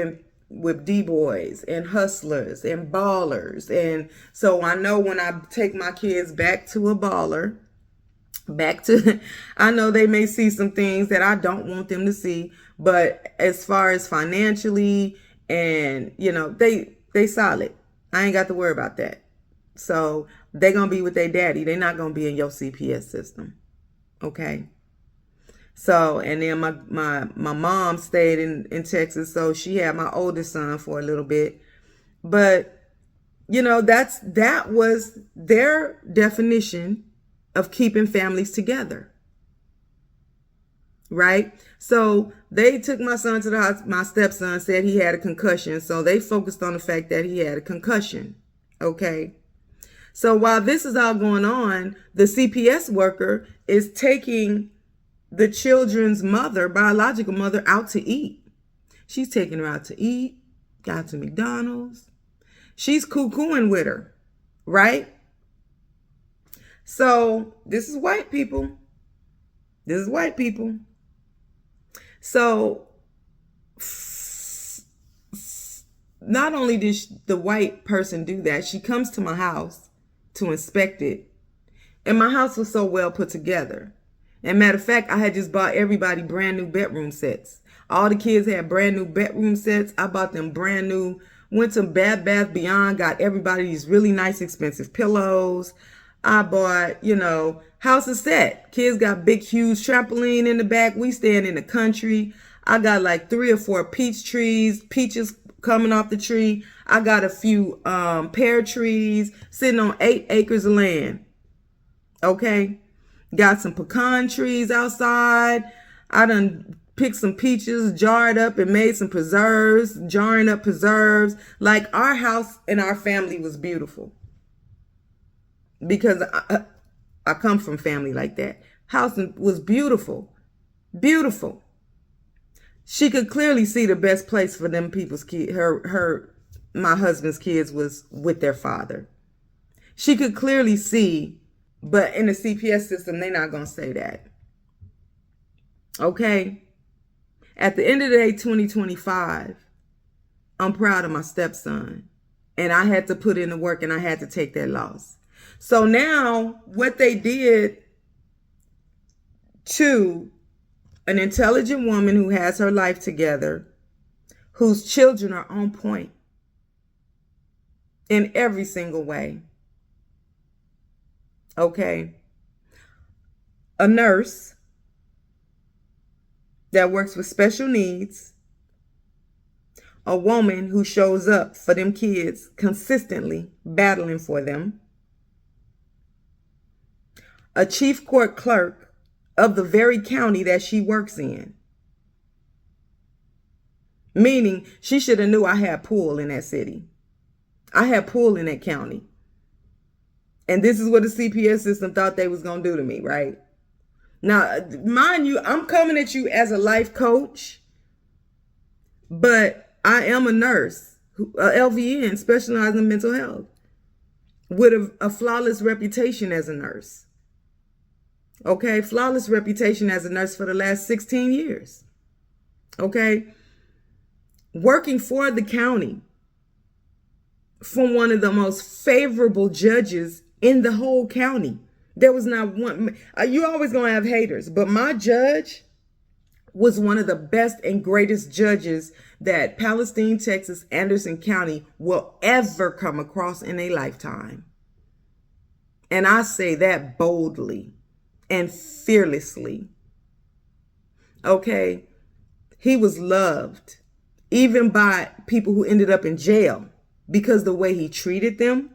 with D-boys and hustlers and ballers. And so I know when I take my kids back to a baller, I know they may see some things that I don't want them to see, but as far as financially and, they solid. I ain't got to worry about that. So they going to be with their daddy. They're not going to be in your CPS system. Okay. So, and then my mom stayed in Texas, so she had my oldest son for a little bit. But, that was their definition of keeping families together. Right? So they took my son to the hospital. My stepson said he had a concussion. So they focused on the fact that he had a concussion. Okay. So while this is all going on, the CPS worker is taking the children's mother, biological mother, out to eat. She's taking her out to eat, got to McDonald's. She's cuckooing with her. Right? So this is white people. This is white people. So not only did the white person do that, she comes to my house to inspect it. And my house was so well put together. And matter of fact, I had just bought everybody brand new bedroom sets. All the kids had brand new bedroom sets. I bought them brand new, went to Bed Bath Beyond, got everybody these really nice expensive pillows. I bought, house is set. Kids got big, huge trampoline in the back. We stand in the country. I got like 3 or 4 peach trees, peaches coming off the tree. I got a few pear trees sitting on 8 acres of land. Okay. Got some pecan trees outside. I done picked some peaches, jarred up and made some preserves, jarring up preserves. Like our house and our family was beautiful. Because I come from family like that. House was beautiful. Beautiful. She could clearly see the best place for them people's kids, my husband's kids, was with their father. She could clearly see, but in the CPS system, they're not going to say that. Okay? At the end of the day, 2025, I'm proud of my stepson. And I had to put in the work and I had to take that loss. So now what they did to an intelligent woman who has her life together, whose children are on point in every single way. Okay. A nurse that works with special needs, a woman who shows up for them kids consistently, battling for them, a chief court clerk of the very county that she works in. Meaning she should have knew I had pool in that city. I had pool in that county. And this is what the CPS system thought they was going to do to me, right? Now, mind you, I'm coming at you as a life coach, but I am a nurse, a LVN, specializing in mental health, with a flawless reputation as a nurse. Okay, flawless reputation as a nurse for the last 16 years. Okay, working for the county, from one of the most favorable judges in the whole county. There was not one. You always gonna have haters, but my judge was one of the best and greatest judges that Palestine, Texas, Anderson County will ever come across in a lifetime. And I say that boldly and fearlessly. Okay, he was loved even by people who ended up in jail because the way he treated them,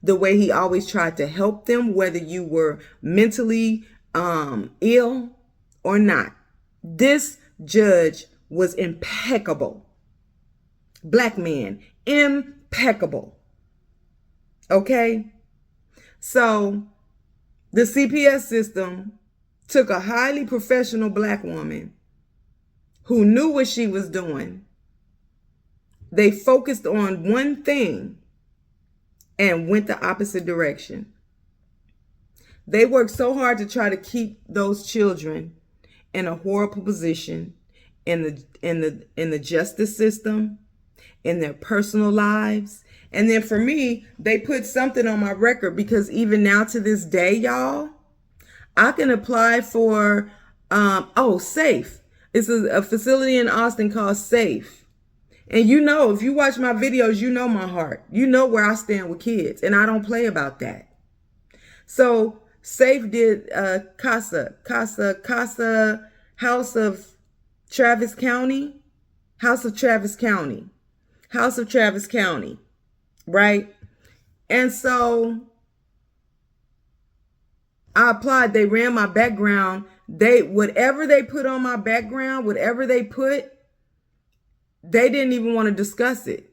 the way he always tried to help them, whether you were mentally ill or not. This judge was impeccable. Black man, impeccable. Okay? So the CPS system took a highly professional black woman who knew what she was doing. They focused on one thing and went the opposite direction. They worked so hard to try to keep those children in a horrible position in the justice system, in their personal lives. And then for me, they put something on my record because even now to this day, y'all, I can apply for SAFE. It's a facility in Austin called SAFE. And you know, if you watch my videos, you know my heart. You know where I stand with kids, and I don't play about that. So SAFE did CASA, House of Travis County, right? And so I applied. They ran my background. Whatever they put on my background, they didn't even want to discuss it.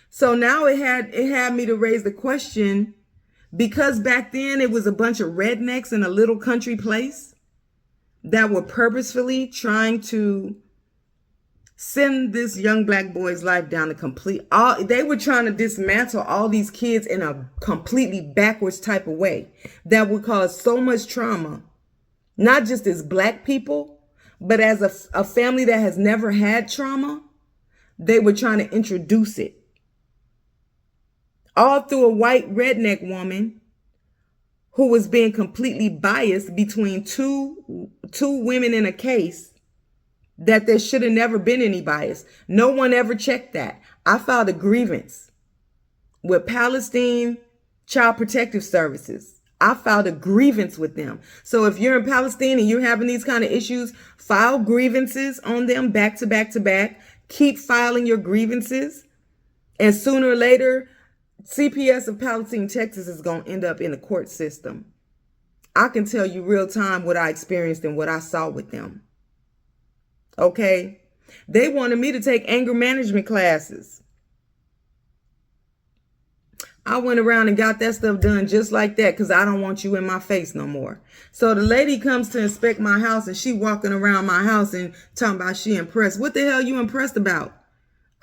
So now it had me to raise the question, because back then it was a bunch of rednecks in a little country place that were purposefully trying to send this young black boy's life down they were trying to dismantle all these kids in a completely backwards type of way that would cause so much trauma, not just as black people, but as a family that has never had trauma. They were trying to introduce it all through a white redneck woman who was being completely biased between two women in a case that there should have never been any bias. No one ever checked that. I filed a grievance with Palestine Child Protective Services. I filed a grievance with them. So if you're in Palestine and you're having these kind of issues, file grievances on them back to back to back. Keep filing your grievances. And sooner or later, CPS of Palestine, Texas is going to end up in the court system. I can tell you real time what I experienced and what I saw with them. Okay? They wanted me to take anger management classes. I went around and got that stuff done just like that because I don't want you in my face no more. So the lady comes to inspect my house and she walking around my house and talking about she impressed. What the hell you impressed about?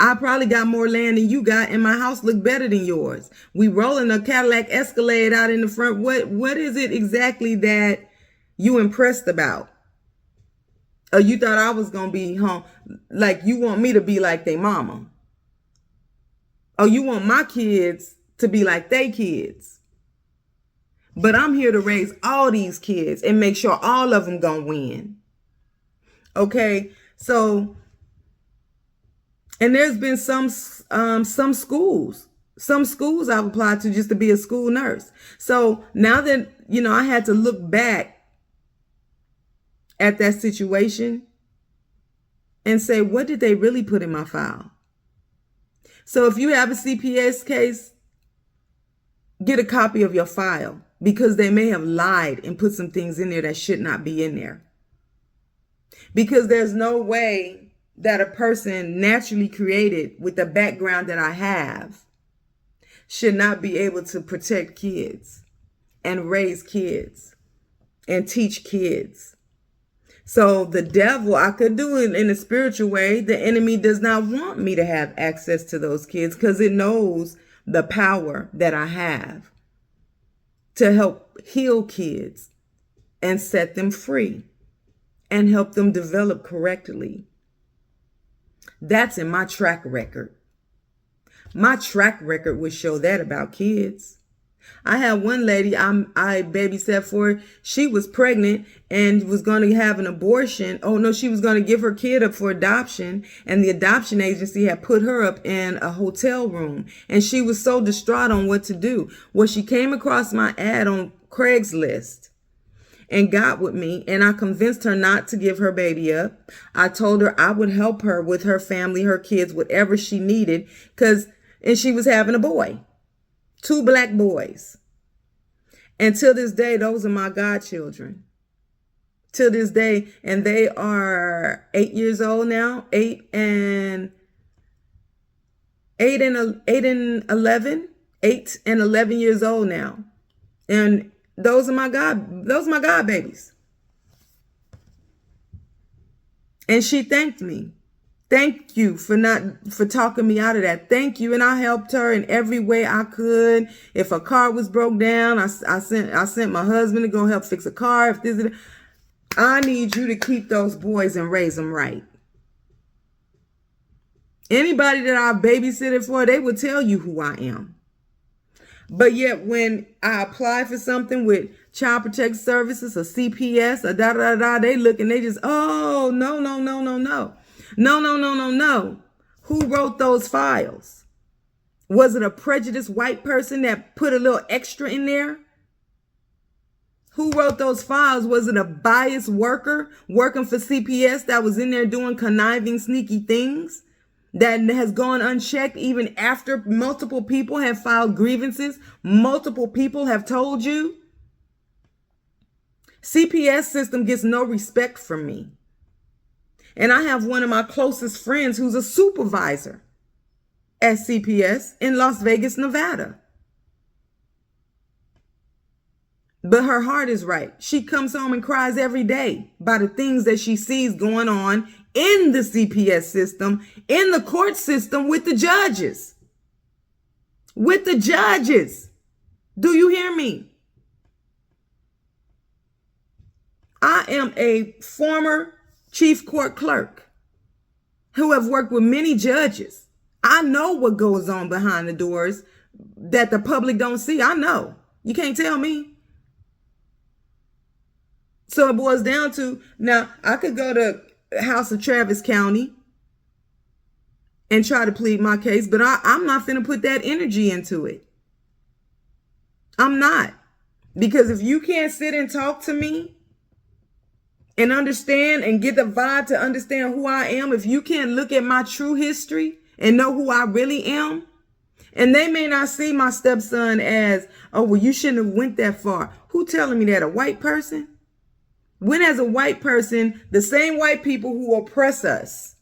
I probably got more land than you got, and my house look better than yours. We rolling a Cadillac Escalade out in the front. What is it exactly that you impressed about? Or you thought I was gonna be home? Like you want me to be like they mama? Or you want my kids to be like they kids? But I'm here to raise all these kids and make sure all of them gonna win. Okay, so. And there's been some schools I've applied to just to be a school nurse. So now that, I had to look back at that situation and say, what did they really put in my file? So if you have a CPS case, get a copy of your file because they may have lied and put some things in there that should not be in there. Because there's no way that a person naturally created with the background that I have should not be able to protect kids and raise kids and teach kids. So the devil, I could do it in a spiritual way. The enemy does not want me to have access to those kids because it knows the power that I have to help heal kids and set them free and help them develop correctly. That's in my track record. My track record would show that about kids. I had one lady I babysat for. She was pregnant and was going to have an abortion. Oh no, she was going to give her kid up for adoption. And the adoption agency had put her up in a hotel room. And she was so distraught on what to do. Well, she came across my ad on Craigslist and got with me, and I convinced her not to give her baby up. I told her I would help her with her family, her kids, whatever she needed, and she was having a boy, 2 black boys. And till this day, those are my godchildren. Till this day, and they are 8 years old now, 8 and 11 years old now. And those are my God babies. And she thanked me. Thank you for talking me out of that. Thank you. And I helped her in every way I could. If a car was broke down, I sent my husband to go help fix a car. I need you to keep those boys and raise them right. Anybody that I babysitted for, they would tell you who I am. But yet when I apply for something with Child Protective Services or CPS or they look and they just, oh, no. No. Who wrote those files? Was it a prejudiced white person that put a little extra in there? Who wrote those files? Was it a biased worker working for CPS that was in there doing conniving, sneaky things? That has gone unchecked even after multiple people have filed grievances. Multiple people have told you. CPS system gets no respect from me. And I have one of my closest friends who's a supervisor at CPS in Las Vegas, Nevada. But her heart is right. She comes home and cries every day by the things that she sees going on in the CPS system, in the court system with the judges. With the judges. Do you hear me? I am a former chief court clerk who have worked with many judges. I know what goes on behind the doors that the public don't see. I know. You can't tell me. So it boils down to, now I could go to House of Travis County and try to plead my case, but I'm not finna put that energy into it. I'm not. Because if you can't sit and talk to me and understand and get the vibe to understand who I am, if you can't look at my true history and know who I really am, and they may not see my stepson as, oh, well, you shouldn't have went that far. Who telling me that? A white person? When as a white person, the same white people who oppress us,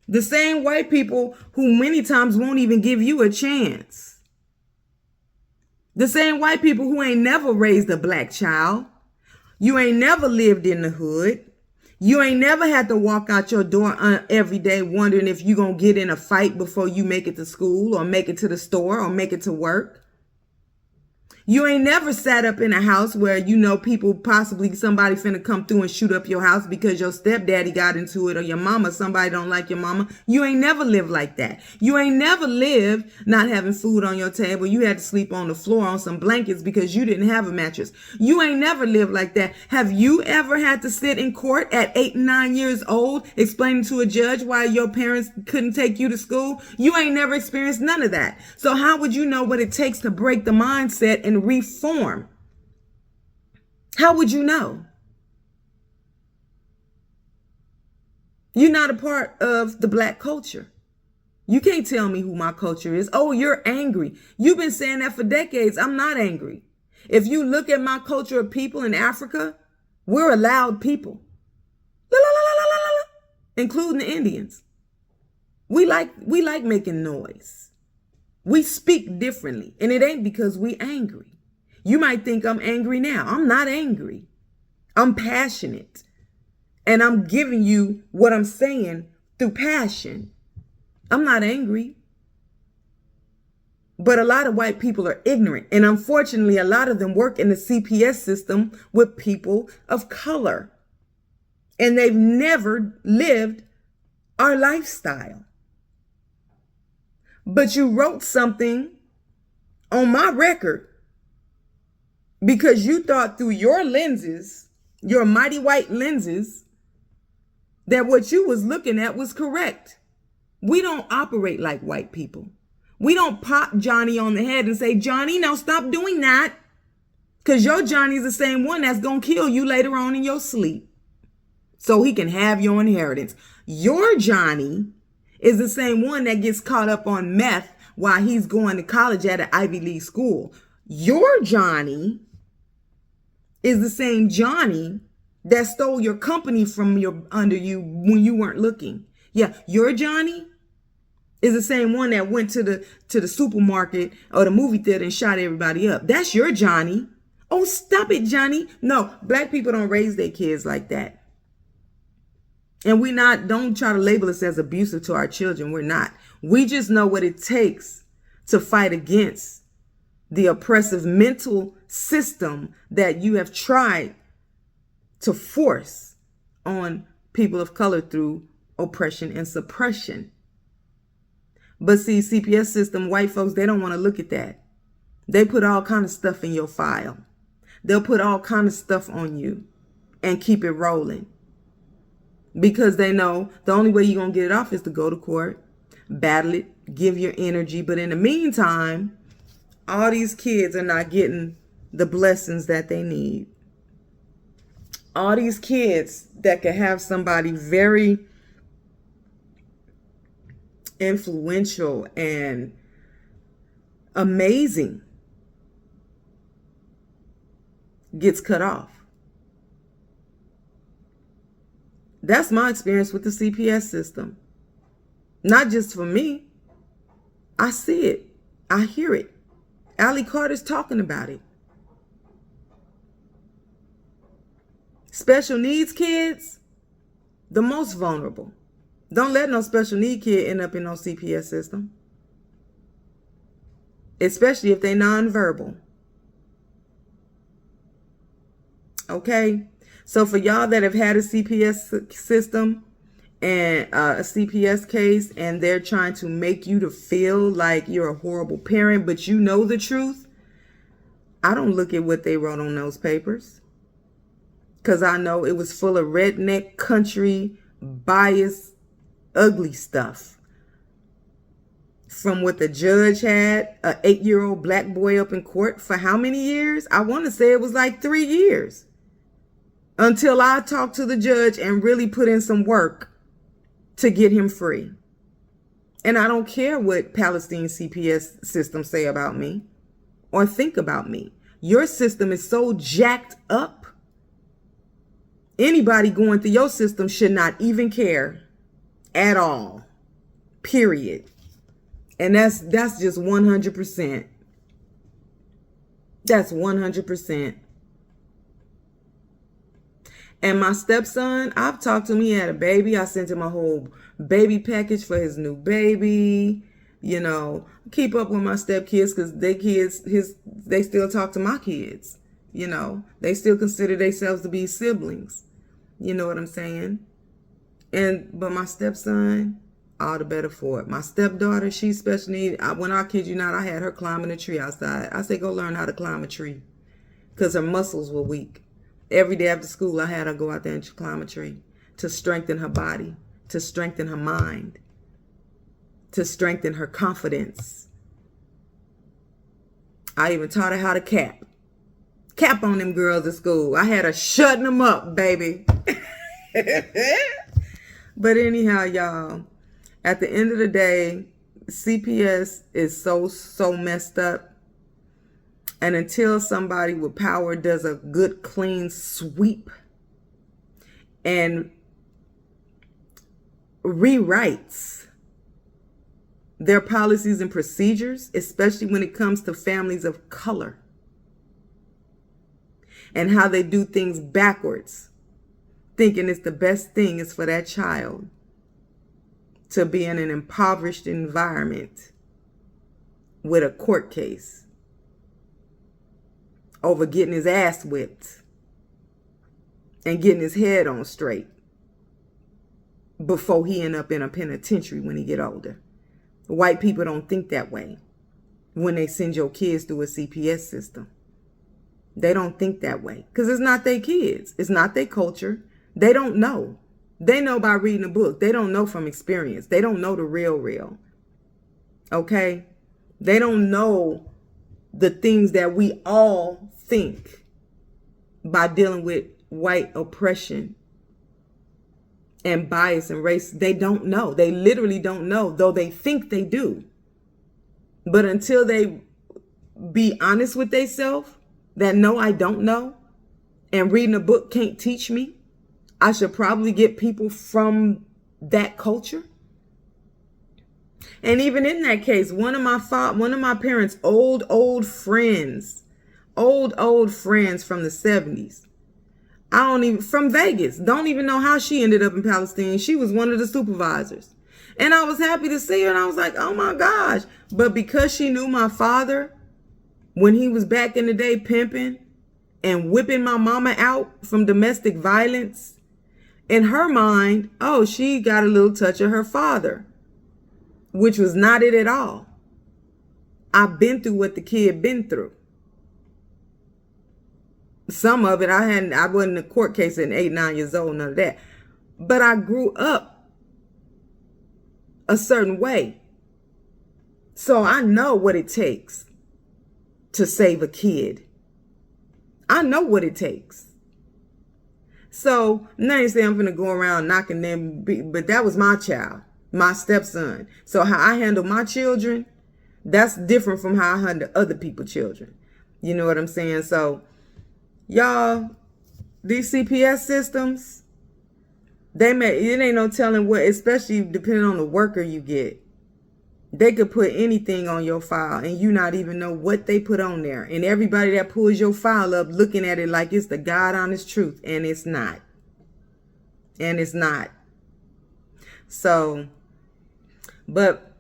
the same white people who many times won't even give you a chance, the same white people who ain't never raised a black child, you ain't never lived in the hood, You ain't never had to walk out your door every day wondering if you're going to get in a fight before you make it to school or make it to the store or make it to work. You ain't never sat up in a house where you know people, possibly somebody finna come through and shoot up your house because your stepdaddy got into it, or your mama, somebody don't like your mama. You ain't never lived like that. You ain't never lived not having food on your table. You had to sleep on the floor on some blankets because you didn't have a mattress. You ain't never lived like that. Have you ever had to sit in court at 8 and 9 years old explaining to a judge why your parents couldn't take you to school? You ain't never experienced none of that. So how would you know what it takes to break the mindset and reform? How would you know? You're not a part of the black culture. You can't tell me who my culture is. Oh, you're angry. You've been saying that for decades. I'm not angry. If you look at my culture of people in Africa, we're a loud people. La, la, la, la, la, la, la. Including the Indians. We like making noise. We speak differently, and it ain't because we angry. You might think I'm angry now. I'm not angry. I'm passionate. And I'm giving you what I'm saying through passion. I'm not angry. But a lot of white people are ignorant. And unfortunately, a lot of them work in the CPS system with people of color. And they've never lived our lifestyle. But you wrote something on my record because you thought through your lenses, your mighty white lenses, that what you was looking at was correct. We don't operate like white people. We don't pop Johnny on the head and say, Johnny, now stop doing that. Because your Johnny's the same one that's going to kill you later on in your sleep so he can have your inheritance. Your Johnny is the same one that gets caught up on meth while he's going to college at an Ivy League school. Your Johnny is the same Johnny that stole your company from under you when you weren't looking. Yeah, your Johnny is the same one that went to the supermarket or the movie theater and shot everybody up. That's your Johnny. Oh, stop it, Johnny. No, black people don't raise their kids like that. And don't try to label us as abusive to our children. We're not. We just know what it takes to fight against the oppressive mental system that you have tried to force on people of color through oppression and suppression. But see, CPS system, white folks, they don't want to look at that. They put all kind of stuff in your file. They'll put all kind of stuff on you and keep it rolling. Because they know the only way you're going to get it off is to go to court, battle it, give your energy. But in the meantime, all these kids are not getting the blessings that they need. All these kids that could have somebody very influential and amazing gets cut off. That's my experience with the CPS system. Not just for me. I see it. I hear it. Allie Carter's talking about it. Special needs kids, the most vulnerable. Don't let no special need kid end up in no CPS system. Especially if they nonverbal. Okay? So for y'all that have had a CPS system and a CPS case, and they're trying to make you to feel like you're a horrible parent, but you know the truth, I don't look at what they wrote on those papers. Because I know it was full of redneck, country, bias, ugly stuff. From what the judge had, an 8-year-old black boy up in court for how many years? I want to say it was like 3 years. Until I talked to the judge and really put in some work to get him free. And I don't care what Palestine CPS system say about me or think about me. Your system is so jacked up. Anybody going through your system should not even care at all. Period. And that's just 100%. That's 100%. And my stepson, I've talked to him. He had a baby. I sent him a whole baby package for his new baby. You know, keep up with my stepkids because they still talk to my kids. You know, they still consider themselves to be siblings. You know what I'm saying? But my stepson, all the better for it. My stepdaughter, she's special needs. When I kid you not, I had her climbing a tree outside. I said, go learn how to climb a tree because her muscles were weak. Every day after school, I had her go out there and climb a tree to strengthen her body, to strengthen her mind, to strengthen her confidence. I even taught her how to cap. Cap on them girls at school. I had her shutting them up, baby. But anyhow, y'all, at the end of the day, CPS is so messed up. And until somebody with power does a good, clean sweep and rewrites their policies and procedures, especially when it comes to families of color and how they do things backwards, thinking it's the best thing is for that child to be in an impoverished environment with a court case over getting his ass whipped and getting his head on straight before he end up in a penitentiary when he get older. White people don't think that way when they send your kids through a CPS system. They don't think that way because it's not their kids. It's not their culture. They don't know. They know by reading a book. They don't know from experience. They don't know the real. Okay? They don't know the things that we all think by dealing with white oppression and bias and race. They don't know. They literally don't know, though they think they do. But until they be honest with themselves, that no, I don't know, and reading a book can't teach me, I should probably get people from that culture. And even in that case, one of my parents' old friends from the 70s. From Vegas. Don't even know how she ended up in Palestine. She was one of the supervisors. And I was happy to see her and I was like, oh my gosh. But because she knew my father when he was back in the day pimping and whipping my mama out from domestic violence, in her mind, oh, she got a little touch of her father, which was not it at all. I've been through what the kid been through. Some of it I wasn't in a court case at 8, 9 years old, none of that. But I grew up a certain way. So I know what it takes to save a kid. I know what it takes. So now you say I'm going to go around knocking them, but that was my child, my stepson. So how I handle my children, that's different from how I handle other people's children. You know what I'm saying? So y'all, these CPS systems, it ain't no telling what, especially depending on the worker you get. They could put anything on your file and you not even know what they put on there. And everybody that pulls your file up looking at it like it's the God honest truth. And it's not. And it's not. So, but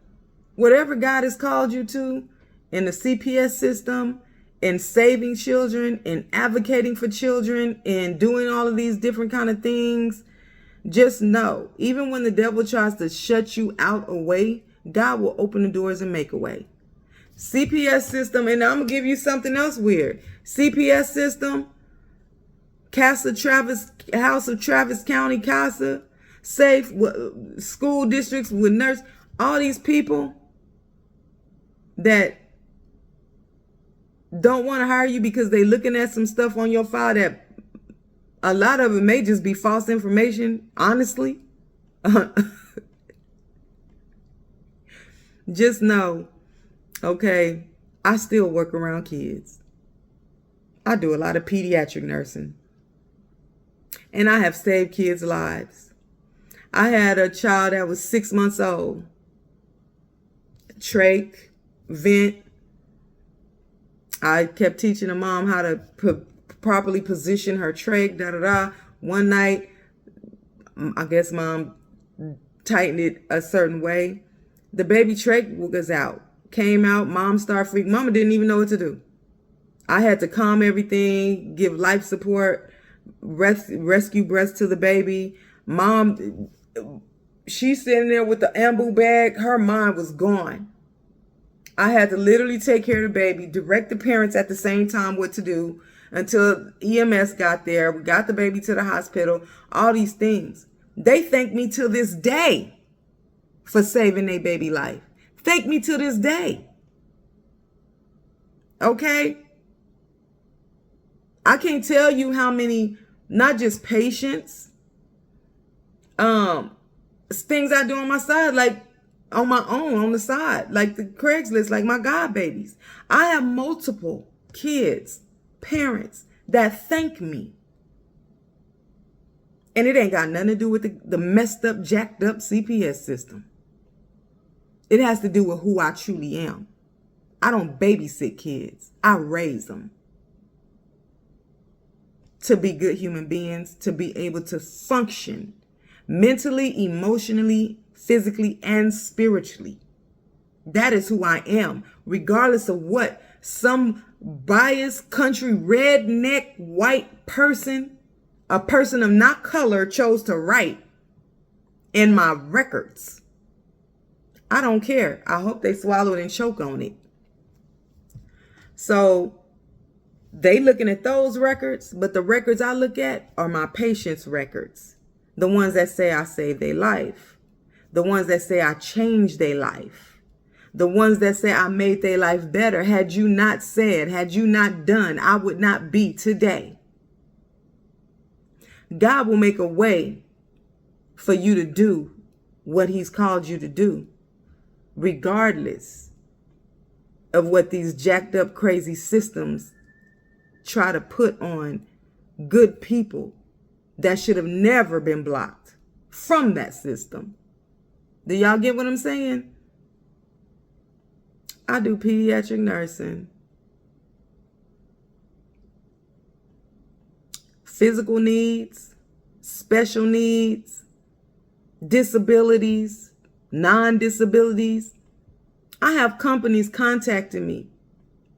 whatever God has called you to in the CPS system, in saving children, in advocating for children, in doing all of these different kind of things, just know, even when the devil tries to shut you out a way, God will open the doors and make a way. CPS system, and I'm going to give you something else weird. CPS system, House of Travis County, CASA, safe, school districts with nurse, all these people that don't want to hire you because they looking at some stuff on your file that a lot of it may just be false information, honestly. Just know, okay, I still work around kids. I do a lot of pediatric nursing. And I have saved kids' lives. I had a child that was 6 months old. Trach, vent. I kept teaching the mom how to properly position her trach, One night, I guess mom tightened it a certain way. The baby trach was out. Came out, mom started freaking. Mama didn't even know what to do. I had to calm everything, give life support, rescue breaths to the baby. Mom, she's sitting there with the ambu bag. Her mind was gone. I had to literally take care of the baby, direct the parents at the same time what to do until EMS got there. We got the baby to the hospital, all these things. They thank me to this day for saving their baby life. Thank me to this day. Okay? I can't tell you how many, not just patients, things I do on my side, like on my own, on the side, like the Craigslist, like my god babies. I have multiple kids, parents that thank me. And it ain't got nothing to do with the messed up, jacked up CPS system. It has to do with who I truly am. I don't babysit kids. I raise them to be good human beings, to be able to function mentally, emotionally, physically, and spiritually. That is who I am, regardless of what some biased country redneck white person, a person of not color, chose to write in my records. I don't care. I hope they swallow it and choke on it. So they looking at those records, but the records I look at are my patients' records. The ones that say I saved their life. The ones that say I changed their life. The ones that say I made their life better. Had you not said, had you not done, I would not be today. God will make a way for you to do what he's called you to do, regardless of what these jacked up crazy systems try to put on good people that should have never been blocked from that system. Do y'all get what I'm saying? I do pediatric nursing, physical needs, special needs, disabilities, non-disabilities. I have companies contacting me,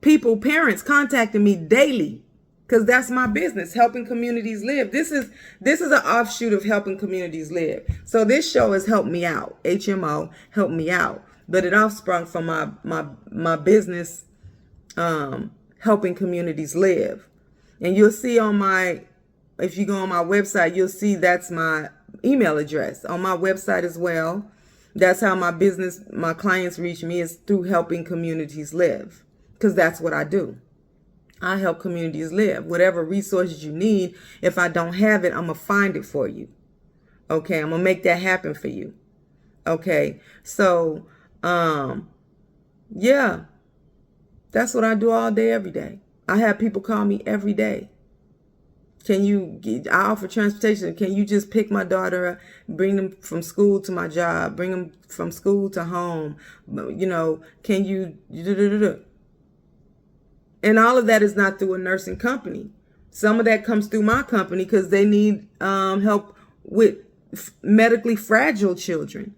parents contacting me daily, because that's my business, helping communities live. This is an offshoot of helping communities live. So this show has helped me out. HMO helped me out, but it offsprung from my business, helping communities live. And you'll see if you go on my website, you'll see that's my email address on my website as well. That's how my clients reach me, is through helping communities live, because that's what I do. I help communities live. Whatever resources you need, if I don't have it, I'm going to find it for you. Okay, I'm going to make that happen for you. Okay, so, yeah, that's what I do all day, every day. I have people call me every day. I offer transportation. Can you just pick my daughter up, bring them from school to my job, bring them from school to home? Can you... And all of that is not through a nursing company. Some of that comes through my company because they need help with medically fragile children.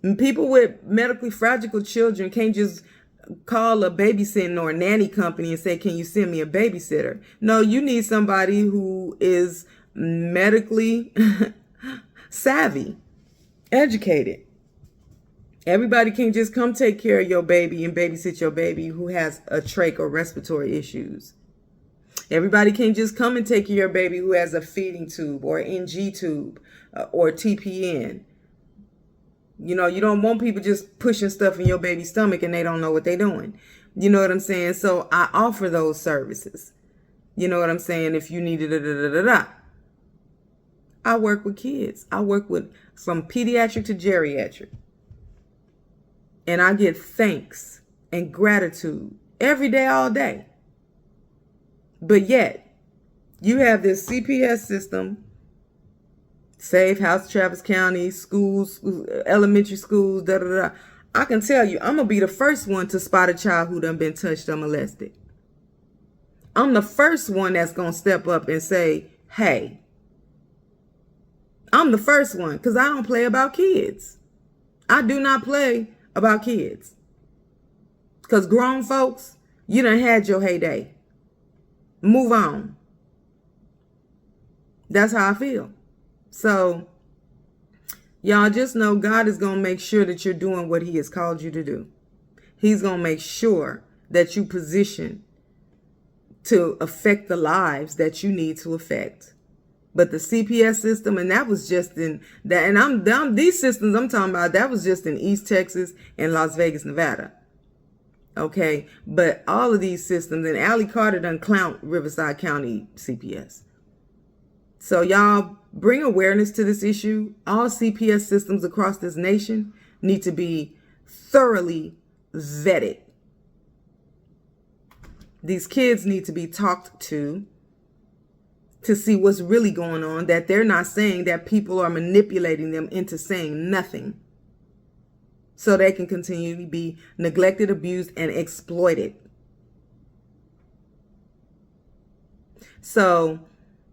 And people with medically fragile children can't just call a babysitting or a nanny company and say, can you send me a babysitter? No, you need somebody who is medically savvy, educated. Everybody can't just come take care of your baby and babysit your baby who has a trach or respiratory issues. Everybody can't just come and take care of your baby who has a feeding tube or NG tube or TPN. You don't want people just pushing stuff in your baby's stomach and they don't know what they're doing. You know what I'm saying? So I offer those services. You know what I'm saying? If you need it, I work with kids. I work with from pediatric to geriatric. And I get thanks and gratitude every day, all day. But yet, you have this CPS system, Safe House, Travis County, schools, elementary schools, I can tell you, I'm going to be the first one to spot a child who done been touched or molested. I'm the first one that's going to step up and say, hey, I'm the first one because I don't play about kids. I do not play about kids. Because grown folks, you done had your heyday. Move on. That's how I feel. So, y'all just know God is going to make sure that you're doing what he has called you to do. He's going to make sure that you position to affect the lives that you need to affect. But the CPS system, and that was just in that, and I'm these systems I'm talking about, that was just in East Texas and Las Vegas, Nevada. Okay, but all of these systems, and Allie Carter done clowned Riverside County CPS. So y'all bring awareness to this issue. All CPS systems across this nation need to be thoroughly vetted. These kids need to be talked to see what's really going on, that they're not saying that people are manipulating them into saying nothing so they can continue to be neglected, abused, and exploited. So,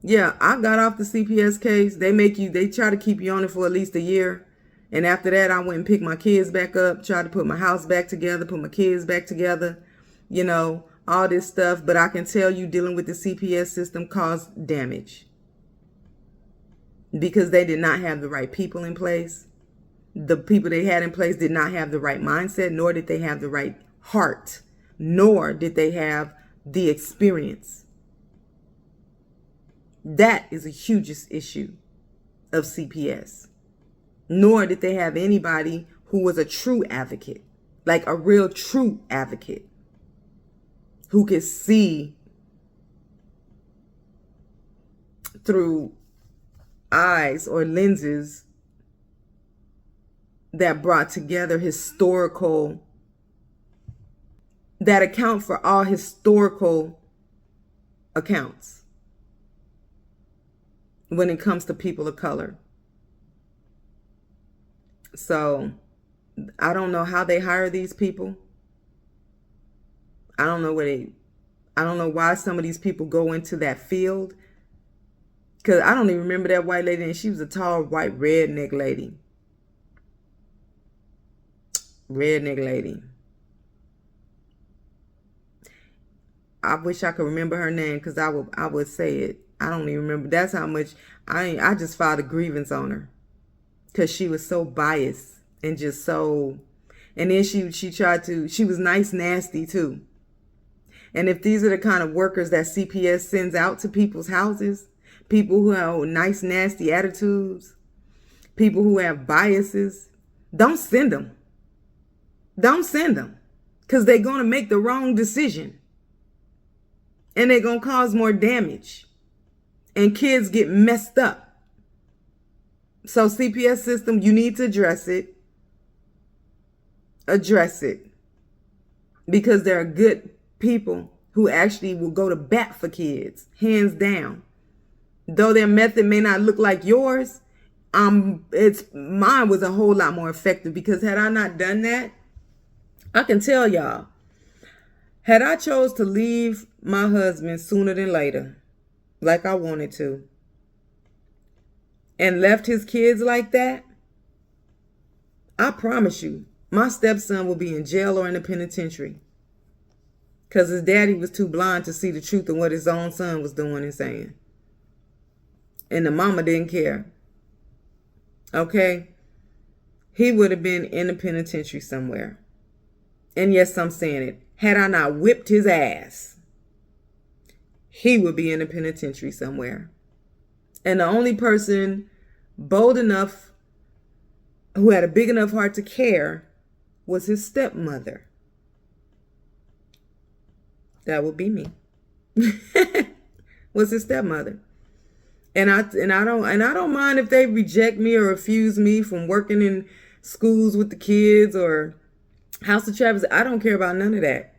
yeah, I got off the CPS case. They try to keep you on it for at least a year. And after that, I went and picked my kids back up, tried to put my house back together, put my kids back together, all this stuff. But I can tell you, dealing with the CPS system caused damage because they did not have the right people in place. The people they had in place did not have the right mindset, nor did they have the right heart, nor did they have the experience. That is the hugest issue of CPS. Nor did they have anybody who was a true advocate, like a real true advocate, who could see through eyes or lenses that brought together that account for all historical accounts when it comes to people of color. So I don't know how they hire these people. I don't know why some of these people go into that field. Because I don't even remember that white lady, and she was a tall, white, redneck lady. I wish I could remember her name because I would say it. I don't even remember. That's how much I just filed a grievance on her because she was so biased and just so. And then she was nice, nasty too. And if these are the kind of workers that CPS sends out to people's houses, people who have nice, nasty attitudes, people who have biases, don't send them. Don't send them because they're going to make the wrong decision and they're going to cause more damage and kids get messed up. So CPS system, you need to address it. Address it because there are good people who actually will go to bat for kids, hands down. Though their method may not look like yours, mine was a whole lot more effective because had I not done that, I can tell y'all, had I chose to leave my husband sooner than later, like I wanted to, and left his kids like that, I promise you, my stepson will be in jail or in the penitentiary because his daddy was too blind to see the truth of what his own son was doing and saying. And the mama didn't care. Okay? He would have been in the penitentiary somewhere. And yes, I'm saying it. Had I not whipped his ass, he would be in the penitentiary somewhere. And the only person bold enough, who had a big enough heart to care, was his stepmother. That would be me. Was his stepmother. And I don't mind if they reject me or refuse me from working in schools with the kids or House of Travis. I don't care about none of that.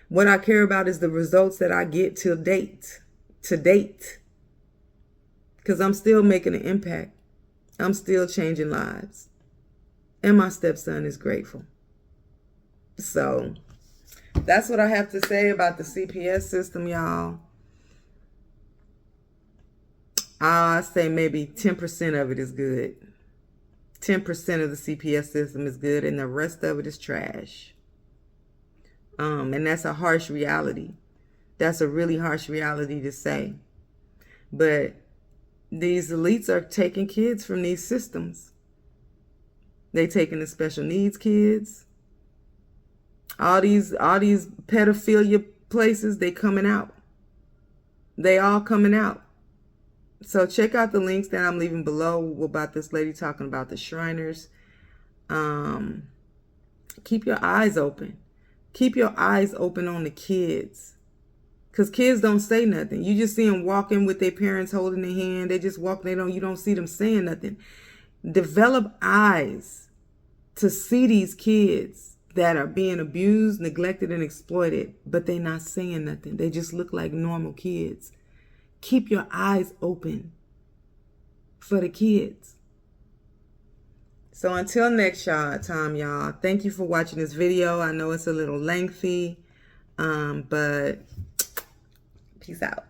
What I care about is the results that I get to date. Because I'm still making an impact. I'm still changing lives. And my stepson is grateful. So that's what I have to say about the CPS system, y'all. I say maybe 10% of it is good. 10% of the CPS system is good, and the rest of it is trash. And that's a harsh reality. That's a really harsh reality to say. But these elites are taking kids from these systems. They taking the special needs kids. All these pedophilia places, they coming out. They all coming out. So check out the links that I'm leaving below about this lady talking about the Shriners. Keep your eyes open. Keep your eyes open on the kids. Because kids don't say nothing. You just see them walking with their parents holding their hand. They just walk. You don't see them saying nothing. Develop eyes to see these kids that are being abused, neglected, and exploited, but they're not saying nothing. They just look like normal kids. Keep your eyes open for the kids. So until next time, y'all, thank you for watching this video. I know it's a little lengthy, but peace out.